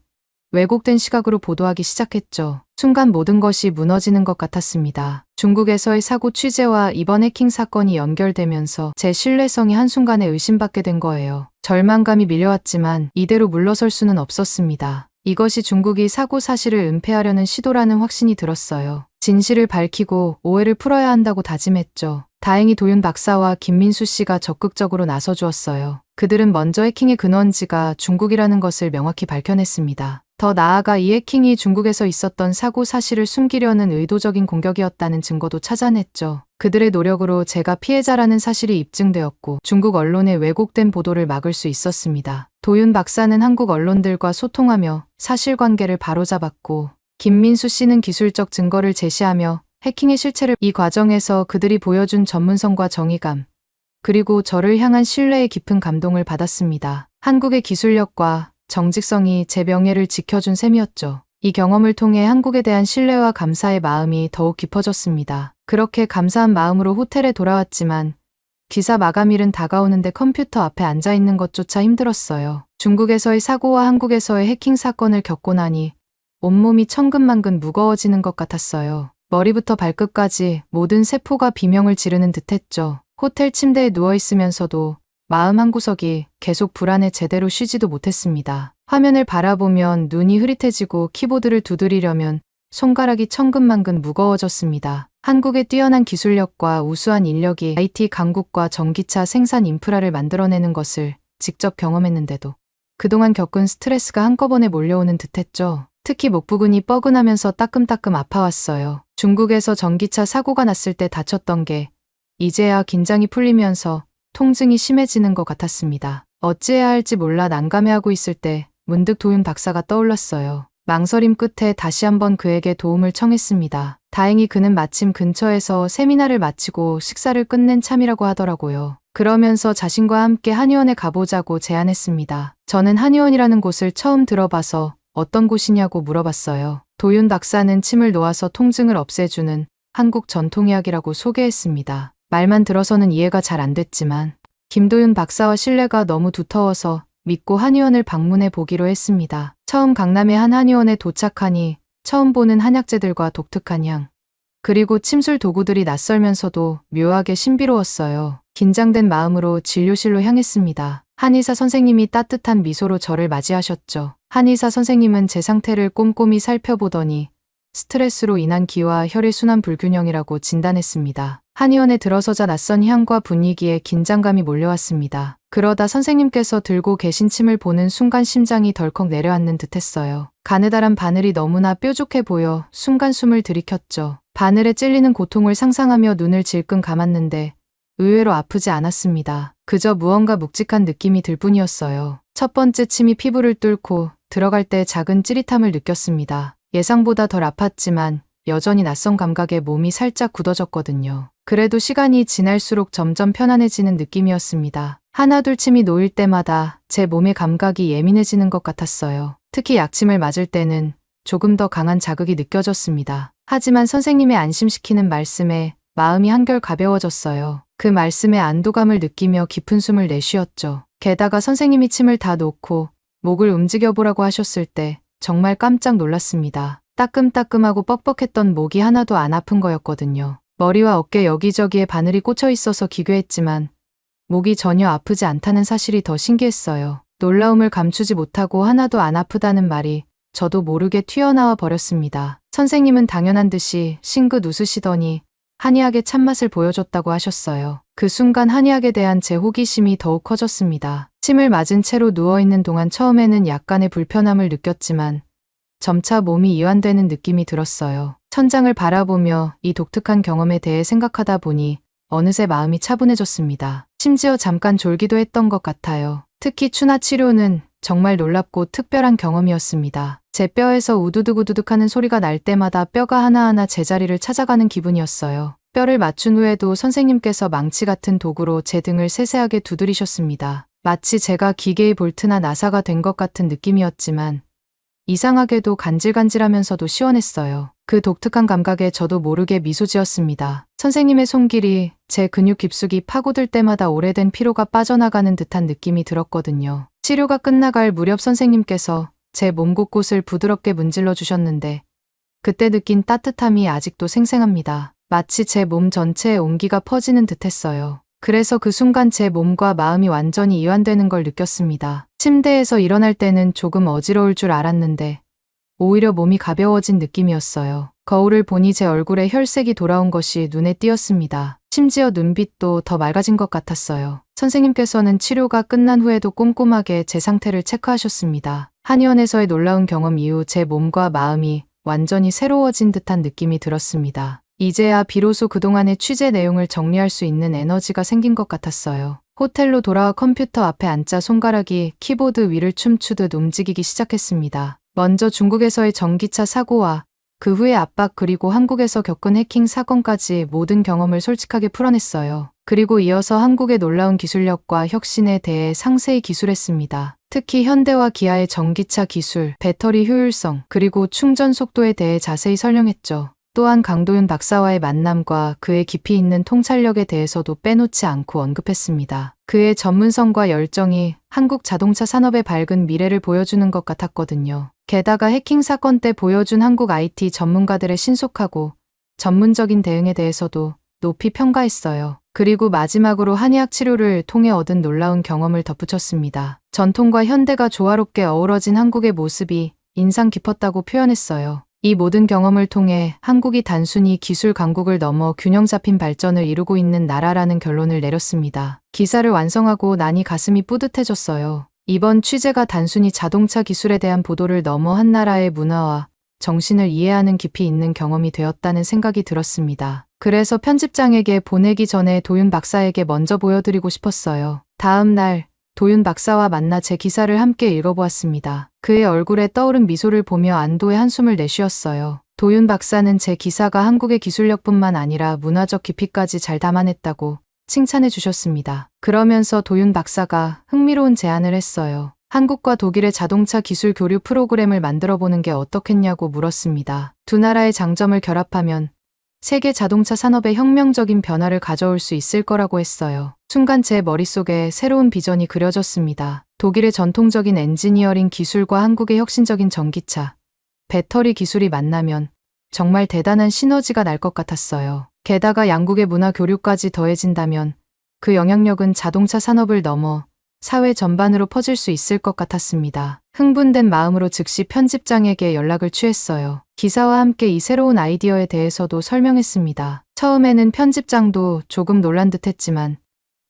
왜곡된 시각으로 보도하기 시작했죠. 순간 모든 것이 무너지는 것 같았습니다. 중국에서의 사고 취재와 이번 해킹 사건이 연결되면서 제 신뢰성이 한순간에 의심받게 된 거예요. 절망감이 밀려왔지만 이대로 물러설 수는 없었습니다. 이것이 중국이 사고 사실을 은폐하려는 시도라는 확신이 들었어요. 진실을 밝히고 오해를 풀어야 한다고 다짐했죠. 다행히 도윤 박사와 김민수 씨가 적극적으로 나서주었어요. 그들은 먼저 해킹의 근원지가 중국이라는 것을 명확히 밝혀냈습니다. 더 나아가 이 해킹이 중국에서 있었던 사고 사실을 숨기려는 의도적인 공격이었다는 증거도 찾아냈죠. 그들의 노력으로 제가 피해자라는 사실이 입증되었고 중국 언론의 왜곡된 보도를 막을 수 있었습니다. 도윤 박사는 한국 언론들과 소통하며 사실관계를 바로잡았고 김민수 씨는 기술적 증거를 제시하며 해킹의 실체를 이 과정에서 그들이 보여준 전문성과 정의감 그리고 저를 향한 신뢰의 깊은 감동을 받았습니다. 한국의 기술력과 정직성이 제 명예를 지켜준 셈이었죠. 이 경험을 통해 한국에 대한 신뢰와 감사의 마음이 더욱 깊어졌습니다. 그렇게 감사한 마음으로 호텔에 돌아왔지만 기사 마감일은 다가오는데 컴퓨터 앞에 앉아 있는 것조차 힘들었어요. 중국에서의 사고와 한국에서의 해킹 사건을 겪고 나니 온몸이 천근만근 무거워지는 것 같았어요. 머리부터 발끝까지 모든 세포가 비명을 지르는 듯했죠. 호텔 침대에 누워있으면서도 마음 한구석이 계속 불안해 제대로 쉬지도 못했습니다. 화면을 바라보면 눈이 흐릿해지고 키보드를 두드리려면 손가락이 천근만근 무거워졌습니다. 한국의 뛰어난 기술력과 우수한 인력이 IT 강국과 전기차 생산 인프라를 만들어내는 것을 직접 경험했는데도 그동안 겪은 스트레스가 한꺼번에 몰려오는 듯했죠. 특히 목 부근이 뻐근하면서 따끔따끔 아파왔어요. 중국에서 전기차 사고가 났을 때 다쳤던 게 이제야 긴장이 풀리면서 통증이 심해지는 것 같았습니다. 어찌해야 할지 몰라 난감해하고 있을 때 문득 도윤 박사가 떠올랐어요. 망설임 끝에 다시 한번 그에게 도움을 청했습니다. 다행히 그는 마침 근처에서 세미나를 마치고 식사를 끝낸 참이라고 하더라고요. 그러면서 자신과 함께 한의원에 가보자고 제안했습니다. 저는 한의원이라는 곳을 처음 들어봐서 어떤 곳이냐고 물어봤어요. 도윤 박사는 침을 놓아서 통증을 없애주는 한국 전통의학이라고 소개했습니다. 말만 들어서는 이해가 잘 안 됐지만 김도윤 박사와 신뢰가 너무 두터워서 믿고 한의원을 방문해 보기로 했습니다. 처음 강남의 한 한의원에 도착하니 처음 보는 한약재들과 독특한 향, 그리고 침술 도구들이 낯설면서도 묘하게 신비로웠어요. 긴장된 마음으로 진료실로 향했습니다. 한의사 선생님이 따뜻한 미소로 저를 맞이하셨죠. 한의사 선생님은 제 상태를 꼼꼼히 살펴보더니 스트레스로 인한 기와 혈액순환 불균형이라고 진단했습니다. 한의원에 들어서자 낯선 향과 분위기에 긴장감이 몰려왔습니다. 그러다 선생님께서 들고 계신 침을 보는 순간 심장이 덜컥 내려앉는 듯했어요. 가느다란 바늘이 너무나 뾰족해 보여 순간 숨을 들이켰죠. 바늘에 찔리는 고통을 상상하며 눈을 질끈 감았는데 의외로 아프지 않았습니다. 그저 무언가 묵직한 느낌이 들 뿐이었어요. 첫 번째 침이 피부를 뚫고 들어갈 때 작은 찌릿함을 느꼈습니다. 예상보다 덜 아팠지만 여전히 낯선 감각에 몸이 살짝 굳어졌거든요. 그래도 시간이 지날수록 점점 편안해지는 느낌이었습니다. 하나둘 침이 놓일 때마다 제 몸의 감각이 예민해지는 것 같았어요. 특히 약침을 맞을 때는 조금 더 강한 자극이 느껴졌습니다. 하지만 선생님의 안심시키는 말씀에 마음이 한결 가벼워졌어요. 그 말씀에 안도감을 느끼며 깊은 숨을 내쉬었죠. 게다가 선생님이 침을 다 놓고 목을 움직여보라고 하셨을 때 정말 깜짝 놀랐습니다. 따끔따끔하고 뻑뻑했던 목이 하나도 안 아픈 거였거든요. 머리와 어깨 여기저기에 바늘이 꽂혀 있어서 기괴했지만 목이 전혀 아프지 않다는 사실이 더 신기했어요. 놀라움을 감추지 못하고 하나도 안 아프다는 말이 저도 모르게 튀어나와 버렸습니다. 선생님은 당연한 듯이 싱긋 웃으시더니 한의학의 참맛을 보여줬다고 하셨어요. 그 순간 한의학에 대한 제 호기심이 더욱 커졌습니다. 침을 맞은 채로 누워있는 동안 처음에는 약간의 불편함을 느꼈지만 점차 몸이 이완되는 느낌이 들었어요. 천장을 바라보며 이 독특한 경험에 대해 생각하다 보니 어느새 마음이 차분해졌습니다. 심지어 잠깐 졸기도 했던 것 같아요. 특히 추나 치료는 정말 놀랍고 특별한 경험이었습니다. 제 뼈에서 우두둑우두둑 하는 소리가 날 때마다 뼈가 하나하나 제자리를 찾아가는 기분이었어요. 뼈를 맞춘 후에도 선생님께서 망치 같은 도구로 제 등을 세세하게 두드리셨습니다. 마치 제가 기계의 볼트나 나사가 된 것 같은 느낌이었지만 이상하게도 간질간질하면서도 시원했어요. 그 독특한 감각에 저도 모르게 미소 지었습니다. 선생님의 손길이 제 근육 깊숙이 파고들 때마다 오래된 피로가 빠져나가는 듯한 느낌이 들었거든요. 치료가 끝나갈 무렵 선생님께서 제 몸 곳곳을 부드럽게 문질러 주셨는데 그때 느낀 따뜻함이 아직도 생생합니다. 마치 제 몸 전체에 온기가 퍼지는 듯했어요. 그래서 그 순간 제 몸과 마음이 완전히 이완되는 걸 느꼈습니다. 침대에서 일어날 때는 조금 어지러울 줄 알았는데 오히려 몸이 가벼워진 느낌이었어요. 거울을 보니 제 얼굴에 혈색이 돌아온 것이 눈에 띄었습니다. 심지어 눈빛도 더 맑아진 것 같았어요. 선생님께서는 치료가 끝난 후에도 꼼꼼하게 제 상태를 체크하셨습니다. 한의원에서의 놀라운 경험 이후 제 몸과 마음이 완전히 새로워진 듯한 느낌이 들었습니다. 이제야 비로소 그동안의 취재 내용을 정리할 수 있는 에너지가 생긴 것 같았어요. 호텔로 돌아와 컴퓨터 앞에 앉자 손가락이 키보드 위를 춤추듯 움직이기 시작했습니다. 먼저 중국에서의 전기차 사고와 그 후의 압박 그리고 한국에서 겪은 해킹 사건까지 모든 경험을 솔직하게 풀어냈어요. 그리고 이어서 한국의 놀라운 기술력과 혁신에 대해 상세히 기술했습니다. 특히 현대와 기아의 전기차 기술, 배터리 효율성, 그리고 충전 속도에 대해 자세히 설명했죠. 또한 강도윤 박사와의 만남과 그의 깊이 있는 통찰력에 대해서도 빼놓지 않고 언급했습니다. 그의 전문성과 열정이 한국 자동차 산업의 밝은 미래를 보여주는 것 같았거든요. 게다가 해킹 사건 때 보여준 한국 IT 전문가들의 신속하고 전문적인 대응에 대해서도 높이 평가했어요. 그리고 마지막으로 한의학 치료를 통해 얻은 놀라운 경험을 덧붙였습니다. 전통과 현대가 조화롭게 어우러진 한국의 모습이 인상 깊었다고 표현했어요. 이 모든 경험을 통해 한국이 단순히 기술 강국을 넘어 균형 잡힌 발전을 이루고 있는 나라라는 결론을 내렸습니다. 기사를 완성하고 나니 가슴이 뿌듯해졌어요. 이번 취재가 단순히 자동차 기술에 대한 보도를 넘어 한 나라의 문화와 정신을 이해하는 깊이 있는 경험이 되었다는 생각이 들었습니다. 그래서 편집장에게 보내기 전에 도윤 박사에게 먼저 보여드리고 싶었어요. 다음 날 도윤 박사와 만나 제 기사를 함께 읽어보았습니다. 그의 얼굴에 떠오른 미소를 보며 안도의 한숨을 내쉬었어요. 도윤 박사는 제 기사가 한국의 기술력뿐만 아니라 문화적 깊이까지 잘 담아냈다고 칭찬해 주셨습니다. 그러면서 도윤 박사가 흥미로운 제안을 했어요. 한국과 독일의 자동차 기술 교류 프로그램을 만들어 보는 게 어떻겠냐고 물었습니다. 두 나라의 장점을 결합하면 세계 자동차 산업에 혁명적인 변화를 가져올 수 있을 거라고 했어요. 순간 제 머릿속에 새로운 비전이 그려졌습니다. 독일의 전통적인 엔지니어링 기술과 한국의 혁신적인 전기차, 배터리 기술이 만나면 정말 대단한 시너지가 날 것 같았어요. 게다가 양국의 문화 교류까지 더해진다면 그 영향력은 자동차 산업을 넘어 사회 전반으로 퍼질 수 있을 것 같았습니다. 흥분된 마음으로 즉시 편집장에게 연락을 취했어요. 기사와 함께 이 새로운 아이디어에 대해서도 설명했습니다. 처음에는 편집장도 조금 놀란 듯 했지만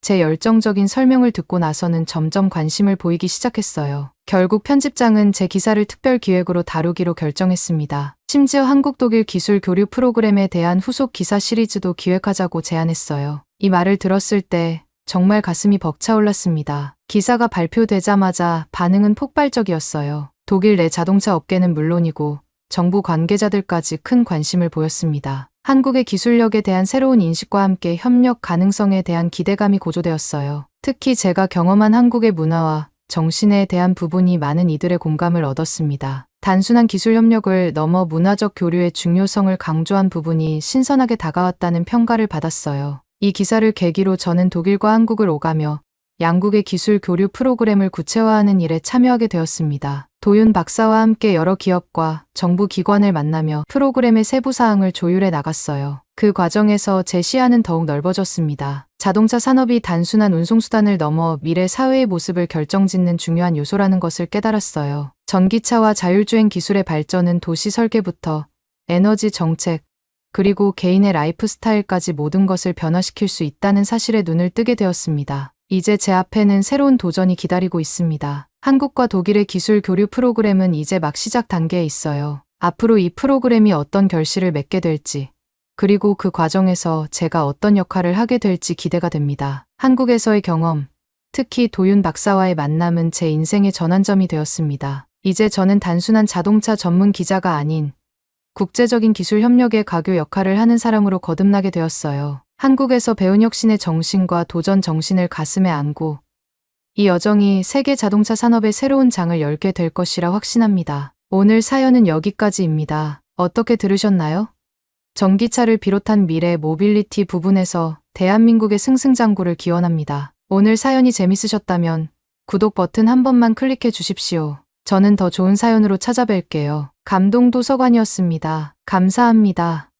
제 열정적인 설명을 듣고 나서는 점점 관심을 보이기 시작했어요. 결국 편집장은 제 기사를 특별 기획으로 다루기로 결정했습니다. 심지어 한국 독일 기술 교류 프로그램에 대한 후속 기사 시리즈도 기획하자고 제안했어요. 이 말을 들었을 때 정말 가슴이 벅차올랐습니다. 기사가 발표되자마자 반응은 폭발적이었어요. 독일 내 자동차 업계는 물론이고 정부 관계자들까지 큰 관심을 보였습니다. 한국의 기술력에 대한 새로운 인식과 함께 협력 가능성에 대한 기대감이 고조되었어요. 특히 제가 경험한 한국의 문화와 정신에 대한 부분이 많은 이들의 공감을 얻었습니다. 단순한 기술 협력을 넘어 문화적 교류의 중요성을 강조한 부분이 신선하게 다가왔다는 평가를 받았어요. 이 기사를 계기로 저는 독일과 한국을 오가며 양국의 기술 교류 프로그램을 구체화하는 일에 참여하게 되었습니다. 도윤 박사와 함께 여러 기업과 정부 기관을 만나며 프로그램의 세부 사항을 조율해 나갔어요. 그 과정에서 제 시야는 더욱 넓어졌습니다. 자동차 산업이 단순한 운송수단을 넘어 미래 사회의 모습을 결정짓는 중요한 요소라는 것을 깨달았어요. 전기차와 자율주행 기술의 발전은 도시 설계부터 에너지 정책, 그리고 개인의 라이프 스타일까지 모든 것을 변화시킬 수 있다는 사실에 눈을 뜨게 되었습니다. 이제 제 앞에는 새로운 도전이 기다리고 있습니다. 한국과 독일의 기술 교류 프로그램은 이제 막 시작 단계에 있어요. 앞으로 이 프로그램이 어떤 결실을 맺게 될지, 그리고 그 과정에서 제가 어떤 역할을 하게 될지 기대가 됩니다. 한국에서의 경험, 특히 도윤 박사와의 만남은 제 인생의 전환점이 되었습니다. 이제 저는 단순한 자동차 전문 기자가 아닌 국제적인 기술 협력의 가교 역할을 하는 사람으로 거듭나게 되었어요. 한국에서 배운 혁신의 정신과 도전 정신을 가슴에 안고 이 여정이 세계 자동차 산업의 새로운 장을 열게 될 것이라 확신합니다. 오늘 사연은 여기까지입니다. 어떻게 들으셨나요? 전기차를 비롯한 미래 모빌리티 부분에서 대한민국의 승승장구를 기원합니다. 오늘 사연이 재밌으셨다면 구독 버튼 한 번만 클릭해 주십시오. 저는 더 좋은 사연으로 찾아뵐게요. 감동도서관이었습니다. 감사합니다.